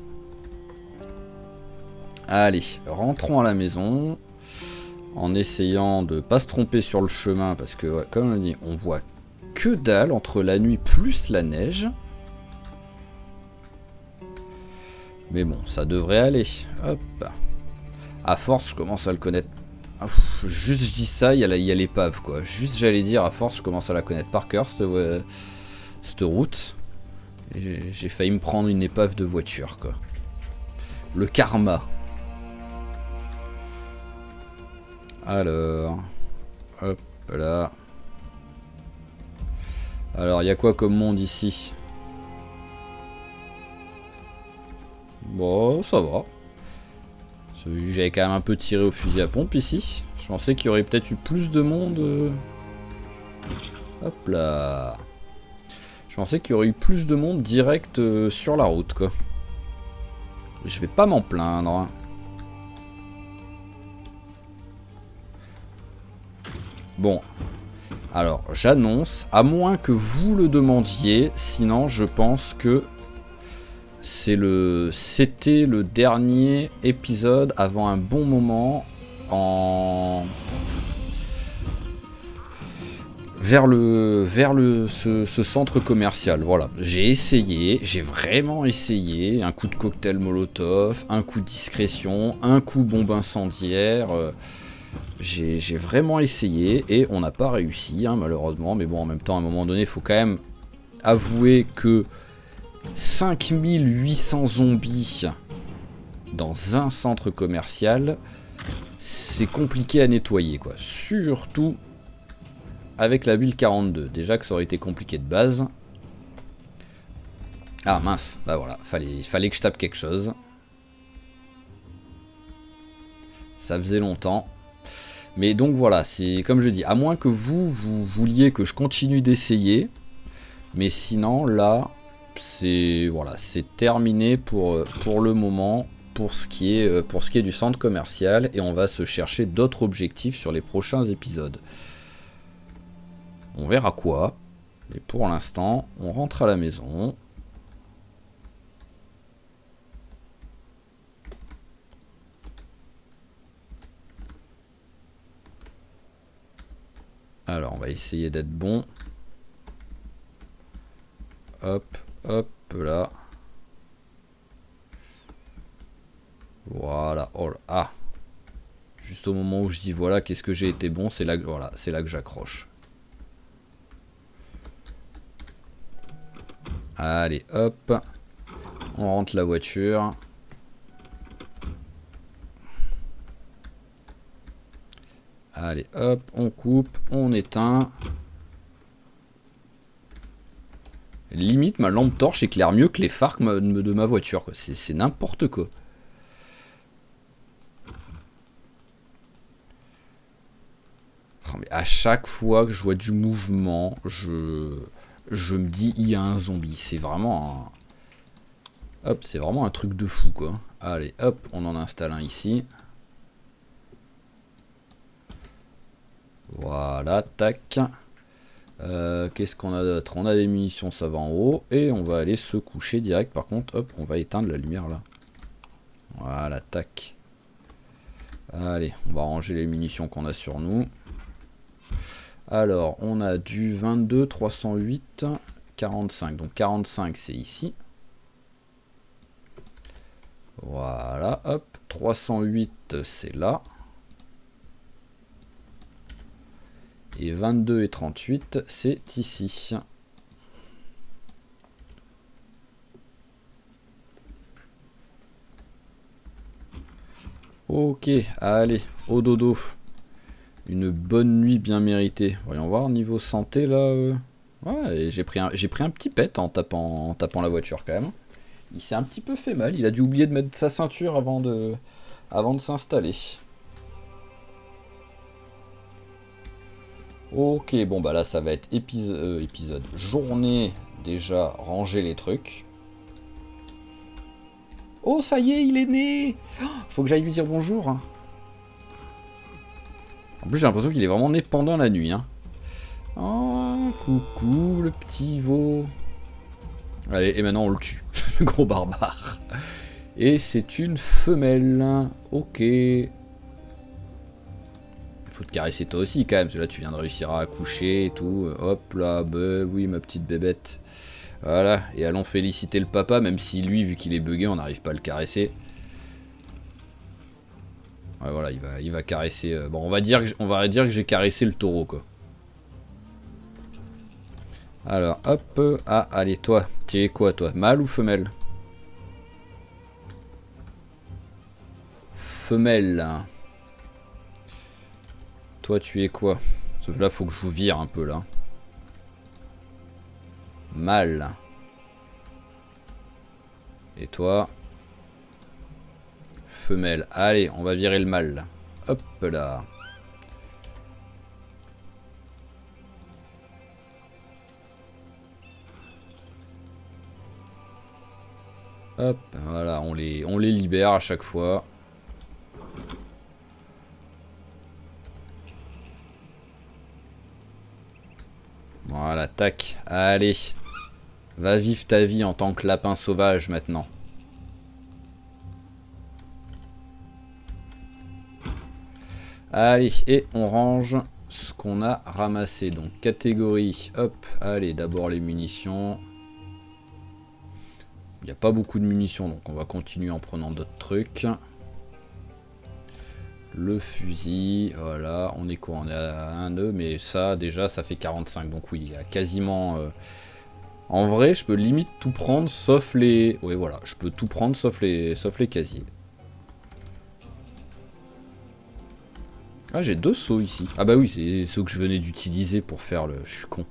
Speaker 1: Allez, rentrons à la maison. En essayant de pas se tromper sur le chemin, parce que, ouais, comme on dit, on voit que dalle entre la nuit plus la neige. Mais bon, ça devrait aller. Hop. À force, je commence à le connaître. Juste, je dis ça, il y a l'épave, quoi. Juste, j'allais dire, à force, je commence à la connaître par cœur, cette route. J'ai failli me prendre une épave de voiture, quoi. Le karma. Alors, hop là. Alors, il y a quoi comme monde ici? Bon, ça va. J'avais quand même un peu tiré au fusil à pompe ici. Je pensais qu'il y aurait peut-être eu plus de monde. Hop là. Je pensais qu'il y aurait eu plus de monde direct sur la route, quoi. Je vais pas m'en plaindre. Bon, alors j'annonce, à moins que vous le demandiez, sinon je pense que c'était le dernier épisode avant un bon moment vers ce centre commercial. Voilà, j'ai essayé, j'ai vraiment essayé, un coup de cocktail Molotov, un coup de discrétion, un coup bombe incendiaire. J'ai vraiment essayé et on n'a pas réussi, hein, malheureusement. Mais bon, en même temps, à un moment donné, il faut quand même avouer que 5800 zombies dans un centre commercial, c'est compliqué à nettoyer, quoi. Surtout avec la build 42. Déjà que ça aurait été compliqué de base. Ah mince, bah voilà, fallait que je tape quelque chose. Ça faisait longtemps. Mais donc voilà, c'est comme je dis, à moins que vous vouliez que je continue d'essayer. Mais sinon, là, c'est voilà, c'est terminé pour le moment, pour ce qui est du centre commercial. Et on va se chercher d'autres objectifs sur les prochains épisodes. On verra quoi. Mais pour l'instant, on rentre à la maison. Alors, on va essayer d'être bon. Hop, hop, là. Voilà. Oh là. Ah. Juste au moment où je dis voilà, qu'est-ce que j'ai été bon, c'est là, voilà, c'est là que j'accroche. Allez, hop. On rentre la voiture. Allez, hop, on coupe, on éteint. Limite, ma lampe torche éclaire mieux que les phares de ma voiture. C'est n'importe quoi. Oh, mais à chaque fois que je vois du mouvement, je me dis, il y a un zombie. C'est vraiment un... Hop, c'est vraiment un truc de fou, quoi. Allez, hop, on en installe un ici. Voilà, tac. Qu'est-ce qu'on a d'autre? On a des munitions, ça va en haut. Et on va aller se coucher direct. Par contre, hop, on va éteindre la lumière là. Voilà, tac. Allez, on va ranger les munitions qu'on a sur nous. Alors, on a du 22, 308, 45. Donc 45, c'est ici. Voilà, hop. 308, c'est là. Et 22 et 38, c'est ici. Ok, allez, au dodo. Une bonne nuit bien méritée. Voyons voir, niveau santé, là... Ouais, j'ai pris un petit pet en tapant la voiture, quand même. Il s'est un petit peu fait mal. Il a dû oublier de mettre sa ceinture avant de s'installer. Ok, bon bah là ça va être épisode journée déjà ranger les trucs. Oh, ça y est, il est né. Faut que j'aille lui dire bonjour. En plus, j'ai l'impression qu'il est vraiment né pendant la nuit. Hein. Oh, coucou, le petit veau. Allez, et maintenant on le tue. Le gros barbare. Et c'est une femelle. Ok. Il faut te caresser toi aussi quand même, parce que là tu viens de réussir à accoucher et tout. Hop là, bah oui ma petite bébête. Voilà, et allons féliciter le papa, même si lui, vu qu'il est bugué, on n'arrive pas à le caresser. Ouais voilà, il va caresser... bon, on va dire que j'ai caressé le taureau, quoi. Alors, hop, ah, allez, toi, tu es quoi, toi? Mâle ou femelle? Femelle. Toi, tu es quoi? Sauf là, faut que je vous vire un peu, là. Mâle. Et toi? Femelle. Allez, on va virer le mâle. Hop là. Hop, voilà, on les libère à chaque fois. Voilà, tac. Allez. Va vivre ta vie en tant que lapin sauvage maintenant. Allez, et on range ce qu'on a ramassé. Donc, catégorie, hop, allez, d'abord les munitions. Il n'y a pas beaucoup de munitions, donc on va continuer en prenant d'autres trucs. Le fusil, voilà, on est quoi? On est à 1 nœud, mais ça, déjà, ça fait 45. Donc oui, il y a quasiment... En vrai, je peux limite tout prendre, sauf les... Oui, voilà, je peux tout prendre, sauf les casiers. Ah, j'ai 2 seaux ici. Ah bah oui, c'est les seaux que je venais d'utiliser pour faire le... Je suis con.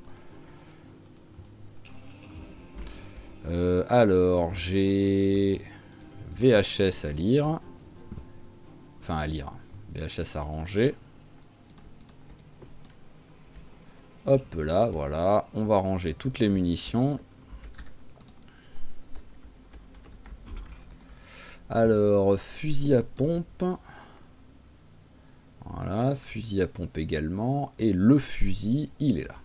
Speaker 1: Alors, j'ai... VHS à lire. Enfin, à lire. VHS à ranger. Hop là, voilà. On va ranger toutes les munitions. Alors, fusil à pompe. Voilà, fusil à pompe également. Et le fusil, il est là.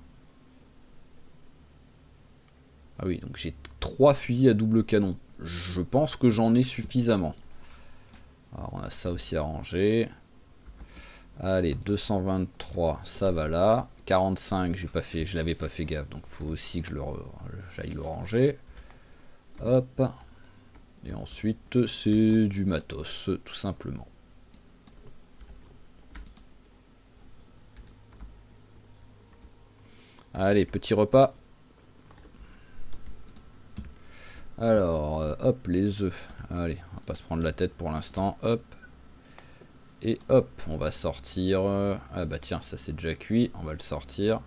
Speaker 1: Ah oui, donc j'ai 3 fusils à double canon. Je pense que j'en ai suffisamment. Alors, on a ça aussi à ranger. Allez, 223, ça va là. 45, je l'avais pas fait gaffe, donc faut aussi que j'aille le ranger. Hop. Et ensuite, c'est du matos, tout simplement. Allez, petit repas. Alors, hop, les œufs. Allez, on va pas se prendre la tête pour l'instant. Hop. Et hop, on va sortir... Ah bah tiens, ça c'est déjà cuit, on va le sortir.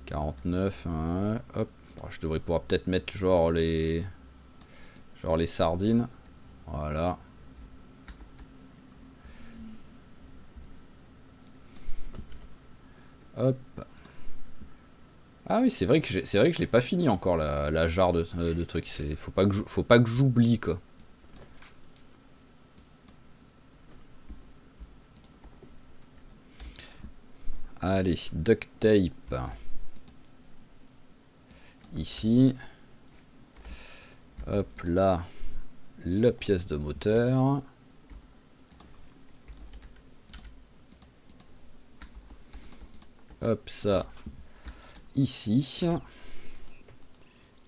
Speaker 1: « 49, hein, hop. Je devrais pouvoir peut-être mettre genre les sardines. Voilà. Hop. Ah oui, c'est vrai que je l'ai pas fini encore la jarre de trucs. Faut pas que j'oublie quoi. Allez, duct tape. Ici. Hop là, la pièce de moteur. Hop ça. Ici.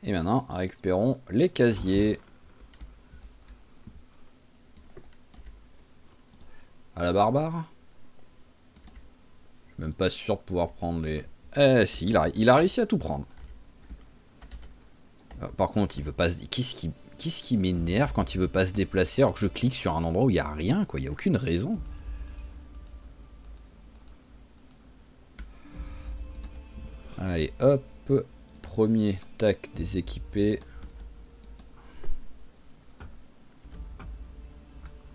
Speaker 1: Et maintenant, récupérons les casiers. À la barbare. Je suis même pas sûr de pouvoir prendre les... Eh si, il a réussi à tout prendre. Par contre, il veut pas se... Qu'est-ce qui m'énerve quand il veut pas se déplacer alors que je clique sur un endroit où il n'y a rien, quoi. Il n'y a aucune raison. Allez, hop. Premier tac des équipés.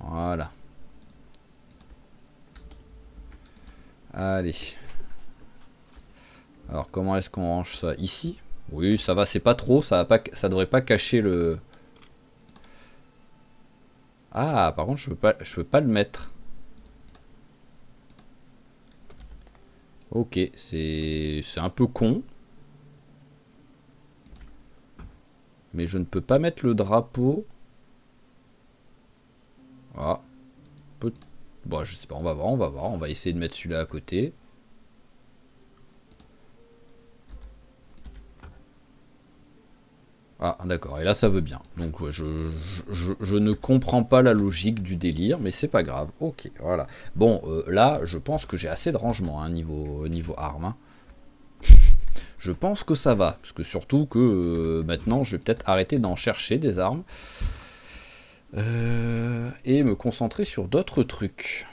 Speaker 1: Voilà. Allez. Alors comment est-ce qu'on range ça? Ici? Oui, ça va, c'est pas trop, ça devrait pas cacher le... Ah, par contre, je veux pas le mettre. Ok, c'est un peu con. Mais je ne peux pas mettre le drapeau. Ah. Bon, je sais pas, on va voir, on va voir. On va essayer de mettre celui-là à côté. Ah, d'accord, et là ça veut bien. Donc ouais, je ne comprends pas la logique du délire, mais c'est pas grave. Ok, voilà. Bon, là, je pense que j'ai assez de rangement, hein, niveau armes. Hein. Je pense que ça va, parce que surtout que maintenant, je vais peut-être arrêter d'en chercher des armes. Et me concentrer sur d'autres trucs.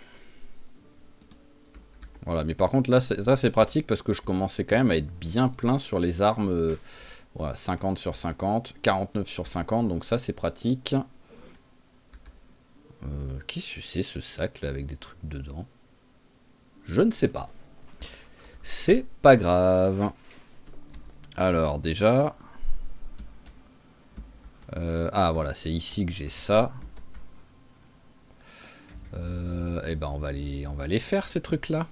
Speaker 1: Voilà, mais par contre, là, ça c'est pratique, parce que je commençais quand même à être bien plein sur les armes... Voilà, 50 sur 50, 49 sur 50, donc ça c'est pratique. Qu'est-ce que c'est ce sac là avec des trucs dedans? Je ne sais pas. C'est pas grave. Alors déjà... ah voilà, c'est ici que j'ai ça. Et ben on va les faire ces trucs là.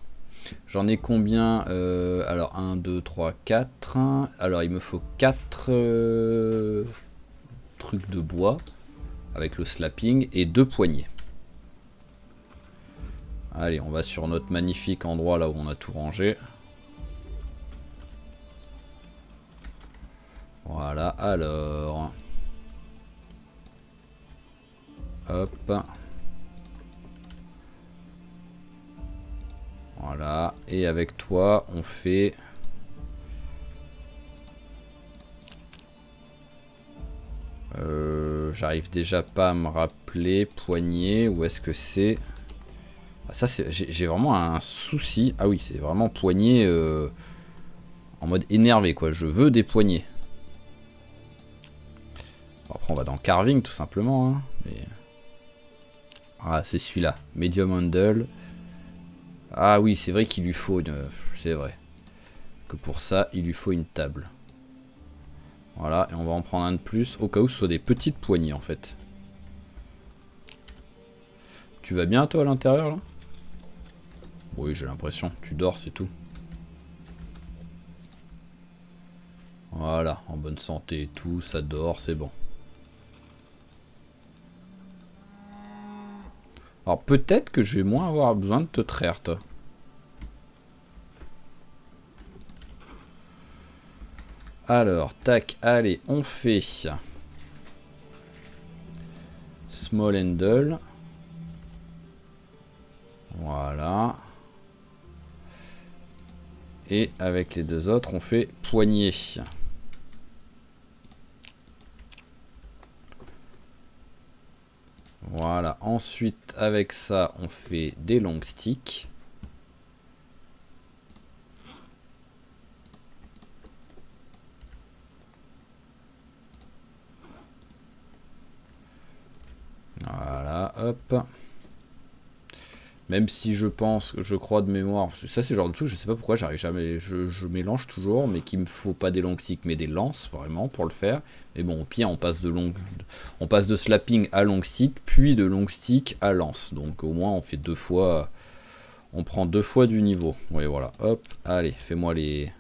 Speaker 1: J'en ai combien? Alors 1, 2, 3, 4. Alors il me faut 4 trucs de bois avec le slapping et 2 poignées. Allez, on va sur notre magnifique endroit là où on a tout rangé. Voilà, alors... Hop. Voilà, et avec toi, on fait... J'arrive déjà pas à me rappeler. Poignée, où est-ce que c'est? Ah, ça, j'ai vraiment un souci. Ah oui, c'est vraiment poignée en mode énervé, quoi. Je veux des poignées. Bon, après, on va dans carving, tout simplement. Hein, mais... Ah, c'est celui-là. Medium handle. Ah oui, c'est vrai qu'il lui faut une... C'est vrai. Que pour ça, il lui faut une table. Voilà, et on va en prendre un de plus, au cas où ce soit des petites poignées, en fait. Tu vas bien, toi, à l'intérieur, là? Oui, j'ai l'impression. Tu dors, c'est tout. Voilà, en bonne santé et tout, ça dort, c'est bon. Alors, peut-être que je vais moins avoir besoin de te traire, toi. Alors, tac, allez, on fait small handle. Voilà. Et avec les deux autres, on fait poignée. Voilà. Ensuite, avec ça, on fait des long sticks. Voilà, hop. Même si je pense, je crois de mémoire, ça c'est le genre de truc, je sais pas pourquoi j'arrive jamais, je mélange toujours, mais qu'il me faut pas des long sticks mais des lances vraiment pour le faire. Mais bon, au pire on passe de slapping à long stick, puis de long stick à lance. Donc au moins on fait 2 fois, on prend 2 fois du niveau. Oui voilà, hop, allez, fais-moi les...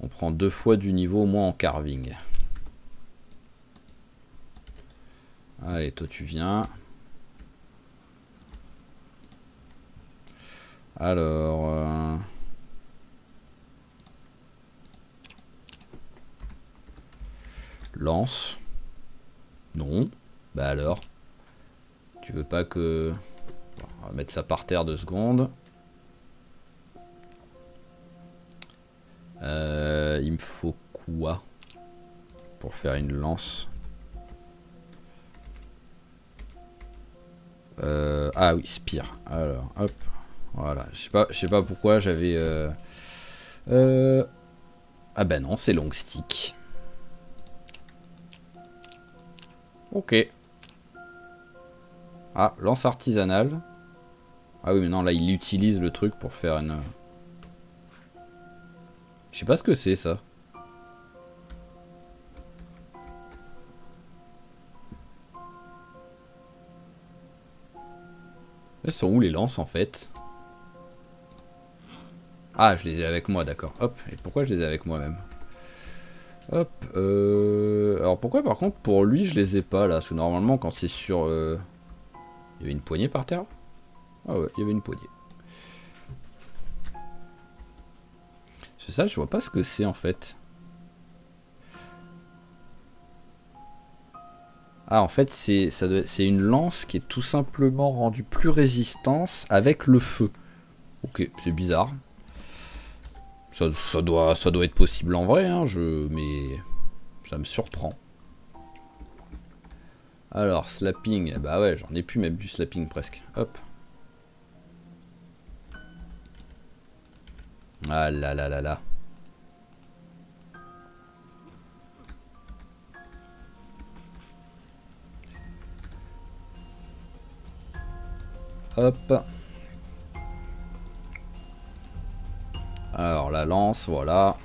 Speaker 1: On prend 2 fois du niveau au moins en carving. Allez, toi tu viens. Alors... Lance. Non. Bah alors. Tu veux pas que... Bon, on va mettre ça par terre 2 secondes. Il me faut quoi pour faire une lance? Ah oui, spire. Alors, hop. Voilà. Je sais pas pourquoi j'avais... Ah ben non, c'est long stick. Ok. Ah, lance artisanale. Ah oui, mais non, là, il utilise le truc pour faire une... Je sais pas ce que c'est, ça. Elles sont où les lances, en fait? Ah, je les ai avec moi, d'accord. Hop, et pourquoi je les ai avec moi-même? Hop, alors pourquoi, par contre, pour lui, je les ai pas, là? Parce que normalement, quand c'est sur... Il y avait une poignée par terre? Ah ouais, il y avait une poignée. C'est ça, je vois pas ce que c'est, en fait. Ah, en fait, c'est une lance qui est tout simplement rendue plus résistante avec le feu. Ok, c'est bizarre. Ça doit être possible en vrai, hein, mais ça me surprend. Alors, slapping, bah ouais, j'en ai plus même du slapping presque. Hop. Ah là là là là. Hop. Alors la lance, voilà.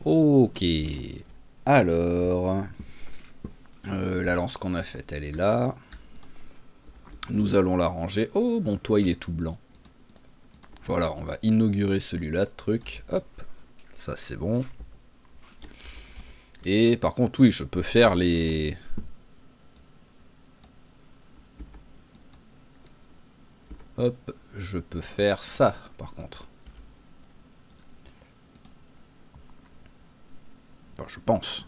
Speaker 1: Ok. Alors, la lance qu'on a faite, elle est là. Nous allons la ranger. Oh, bon, toi, il est tout blanc. Voilà, on va inaugurer celui-là de truc. Hop, ça c'est bon. Et par contre, oui, je peux faire les... Hop, je peux faire ça, par contre. Enfin, je pense.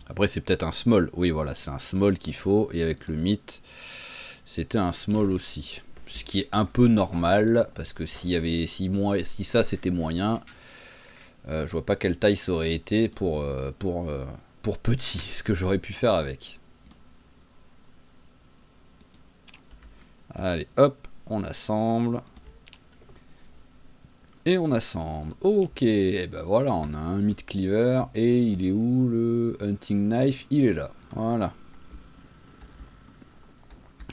Speaker 1: Après, c'est peut-être un small. Oui, voilà, c'est un small qu'il faut. Et avec le mythe, c'était un small aussi. Ce qui est un peu normal, parce que s'il y avait, si ça c'était moyen, je vois pas quelle taille ça aurait été pour petit, ce que j'aurais pu faire avec. Allez, hop, on assemble. Et on assemble. Ok, et ben voilà, on a un meat cleaver. Et il est où le hunting knife? Il est là, voilà.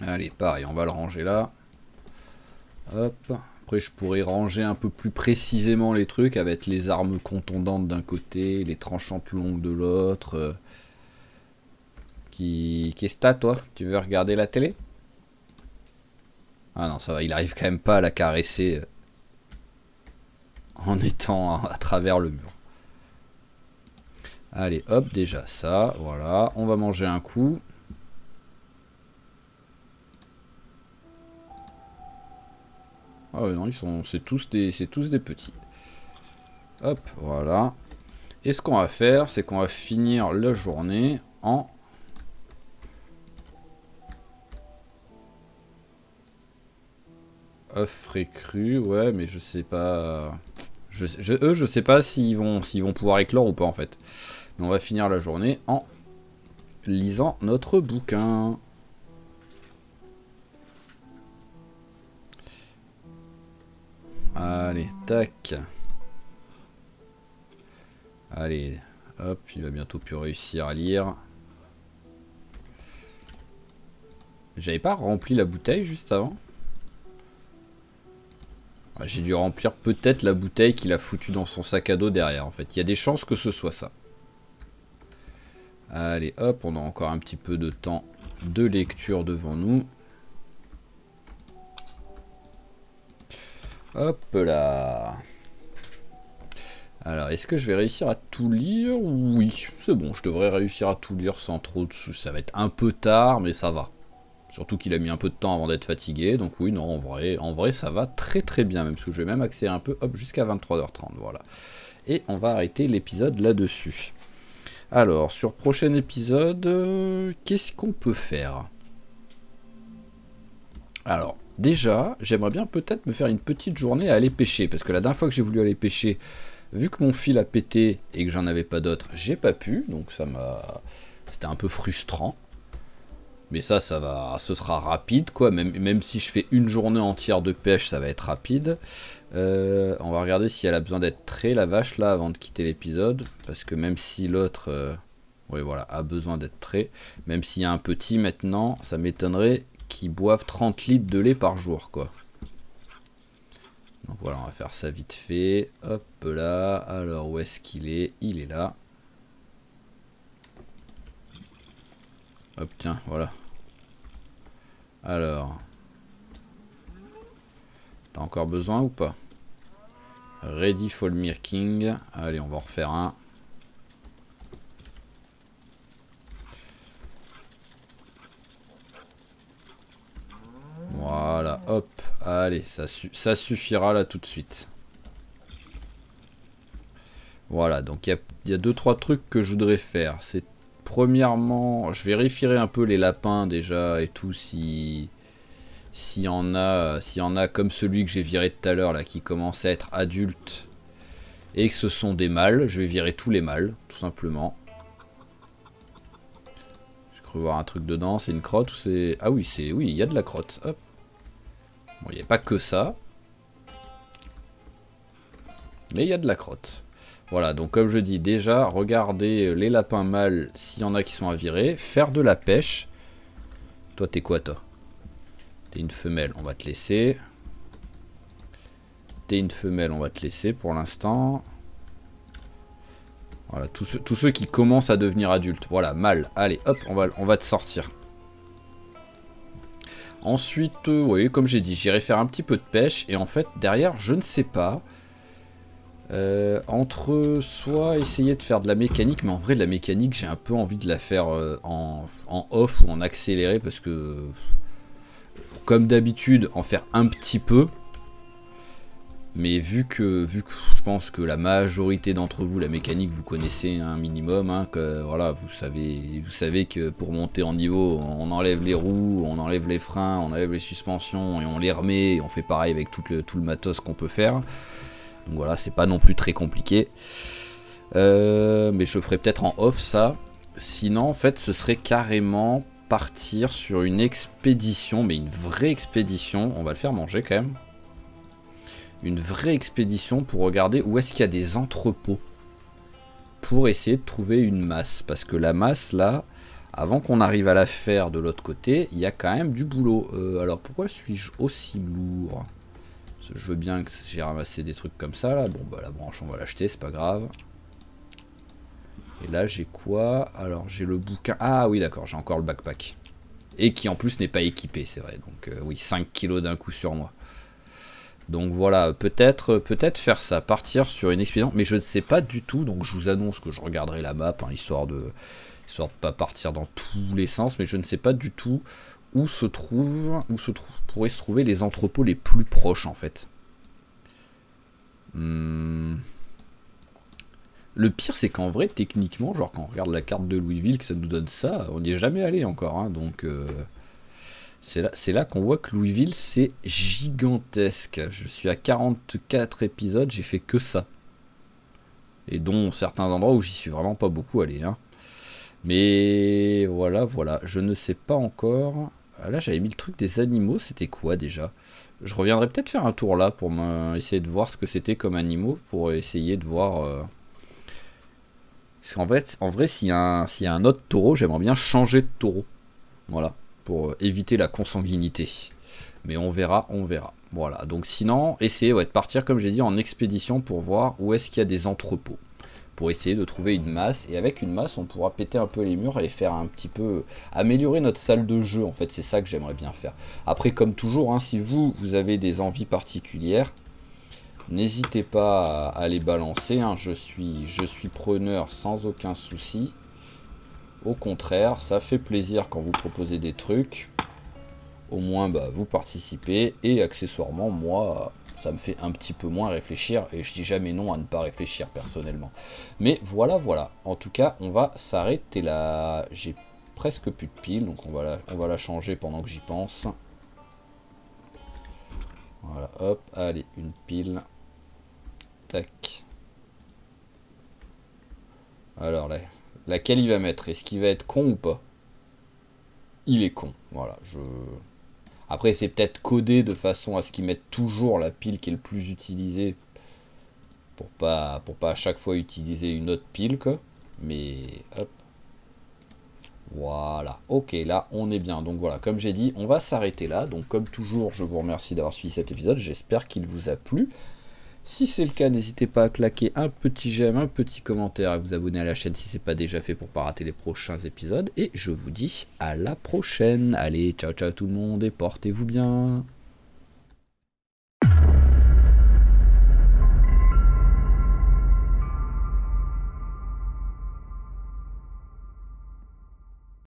Speaker 1: Allez, pareil, on va le ranger là. Hop. Après, je pourrais ranger un peu plus précisément les trucs avec les armes contondantes d'un côté, les tranchantes longues de l'autre. Qu'est-ce que t'as, toi? Tu veux regarder la télé? Ah non, ça va, il arrive quand même pas à la caresser en étant à travers le mur. Allez, hop, déjà ça, voilà. On va manger un coup. Ah ouais, non, c'est tous des petits. Hop, voilà. Et ce qu'on va faire, c'est qu'on va finir la journée en... œufs frais crus, ouais, mais je sais pas... je sais pas s'ils vont pouvoir éclore ou pas, en fait. Mais on va finir la journée en lisant notre bouquin. Allez, tac. Allez, hop, il va bientôt plus réussir à lire. J'avais pas rempli la bouteille juste avant? J'ai dû remplir peut-être la bouteille qu'il a foutue dans son sac à dos derrière, en fait. Il y a des chances que ce soit ça. Allez, hop, on a encore un petit peu de temps de lecture devant nous. Hop là. Alors, est-ce que je vais réussir à tout lire? Oui, c'est bon, je devrais réussir à tout lire sans trop de... Ça va être un peu tard, mais ça va. Surtout qu'il a mis un peu de temps avant d'être fatigué, donc oui, non, en vrai, ça va très très bien, même parce que je vais même accélérer un peu, hop, jusqu'à 23h30, voilà. Et on va arrêter l'épisode là-dessus. Alors, sur le prochain épisode, qu'est-ce qu'on peut faire? Alors, déjà, j'aimerais bien peut-être me faire une petite journée à aller pêcher, parce que la dernière fois que j'ai voulu aller pêcher, vu que mon fil a pété et que j'en avais pas d'autres, j'ai pas pu, donc ça m'a... C'était un peu frustrant. Mais ça va, ce sera rapide, quoi. Même si je fais une journée entière de pêche, ça va être rapide. On va regarder si elle a besoin d'être traitée, la vache, là, avant de quitter l'épisode. Parce que même si l'autre... Oui, voilà, a besoin d'être trait. Même s'il y a un petit maintenant, ça m'étonnerait qu'ils boivent 30 litres de lait par jour, quoi. Donc voilà, on va faire ça vite fait. Hop là. Alors, où est-ce qu'il est? Il est là. Hop, tiens, voilà. Alors. T'as encore besoin ou pas? Ready for milking. Allez, on va en refaire un. Voilà, hop. Allez, ça suffira là tout de suite. Voilà, donc il y a 2-3 trucs que je voudrais faire. C'est premièrement, je vérifierai un peu les lapins déjà et tout s'il y en a comme celui que j'ai viré tout à l'heure là qui commence à être adulte et que ce sont des mâles. Je vais virer tous les mâles, tout simplement. J'ai cru voir un truc dedans, c'est une crotte ou c'est... Ah oui, oui, il y a de la crotte. Hop. Bon, il n'y a pas que ça. Mais il y a de la crotte. Voilà, donc comme je dis, déjà, regardez les lapins mâles, s'il y en a qui sont à virer. Faire de la pêche. Toi, t'es quoi, toi? T'es une femelle, on va te laisser. T'es une femelle, on va te laisser pour l'instant. Voilà, tous ceux qui commencent à devenir adultes. Voilà, mâle. Allez, hop, on va te sortir. Ensuite, oui, comme j'ai dit, j'irai faire un petit peu de pêche. Et en fait, derrière, je ne sais pas... entre soit essayer de faire de la mécanique, mais en vrai de la mécanique j'ai un peu envie de la faire en off ou en accéléré parce que comme d'habitude en faire un petit peu, mais vu que je pense que la majorité d'entre vous la mécanique vous connaissez un minimum, hein, que voilà vous savez que pour monter en niveau on enlève les roues, on enlève les freins, on enlève les suspensions et on les remet et on fait pareil avec tout le matos qu'on peut faire. Donc voilà, c'est pas non plus très compliqué. Mais je ferai peut-être en off ça. Sinon, en fait, ce serait carrément partir sur une expédition. Mais une vraie expédition. On va le faire manger quand même. Une vraie expédition pour regarder où est-ce qu'il y a des entrepôts. Pour essayer de trouver une masse. Parce que la masse, là, avant qu'on arrive à la faire de l'autre côté, il y a quand même du boulot. Alors, pourquoi suis-je aussi lourd ? Je veux bien que j'ai ramassé des trucs comme ça là. Bon bah la branche on va l'acheter, c'est pas grave. Et là j'ai quoi? Alors j'ai le bouquin. Ah oui d'accord, j'ai encore le backpack. Et qui en plus n'est pas équipé, c'est vrai. Donc oui, 5 kilos d'un coup sur moi. Donc voilà, peut-être faire ça, partir sur une expédition. Mais je ne sais pas du tout, donc je vous annonce que je regarderai la map, hein, histoire de pas partir dans tous les sens. Mais je ne sais pas du tout où pourraient se trouver les entrepôts les plus proches en fait. Le pire c'est qu'en vrai techniquement, genre quand on regarde la carte de Louisville que ça nous donne ça, on n'y est jamais allé encore, hein, donc c'est là qu'on voit que Louisville c'est gigantesque. Je suis à 44 épisodes, j'ai fait que ça. Et dont certains endroits où j'y suis vraiment pas beaucoup allé, hein. Mais voilà, je ne sais pas encore. Là j'avais mis le truc des animaux, c'était quoi déjà? Je reviendrai peut-être faire un tour là pour essayer de voir ce que c'était comme animaux, pour essayer de voir... Parce qu'en fait, en vrai, s'il y a un autre taureau, j'aimerais bien changer de taureau. Voilà, pour éviter la consanguinité. Mais on verra. Voilà, donc sinon, essayer de partir, comme j'ai dit, en expédition pour voir où est-ce qu'il y a des entrepôts. Pour essayer de trouver une masse, et avec une masse on pourra péter un peu les murs et faire un petit peu améliorer notre salle de jeu. En fait c'est ça que j'aimerais bien faire. Après comme toujours, hein, si vous avez des envies particulières, n'hésitez pas à les balancer, hein. Je suis preneur sans aucun souci. Au contraire, ça fait plaisir quand vous proposez des trucs. Au moins bah, vous participez, et accessoirement moi... ça me fait un petit peu moins réfléchir, et je dis jamais non à ne pas réfléchir personnellement. Mais voilà. En tout cas, on va s'arrêter là. J'ai presque plus de piles, donc on va la changer pendant que j'y pense. Voilà, hop, allez, une pile. Tac. Alors là, laquelle il va mettre? Est-ce qu'il va être con ou pas? Il est con, voilà, Après, c'est peut-être codé de façon à ce qu'ils mettent toujours la pile qui est le plus utilisée pour pas à chaque fois utiliser une autre pile, quoi. Mais hop, Voilà, ok, là on est bien. Donc voilà, comme j'ai dit, on va s'arrêter là. Donc comme toujours, je vous remercie d'avoir suivi cet épisode. J'espère qu'il vous a plu. Si c'est le cas, n'hésitez pas à claquer un petit j'aime, un petit commentaire, à vous abonner à la chaîne si c'est pas déjà fait pour pas rater les prochains épisodes. Et je vous dis à la prochaine. Allez, ciao ciao tout le monde et portez-vous bien.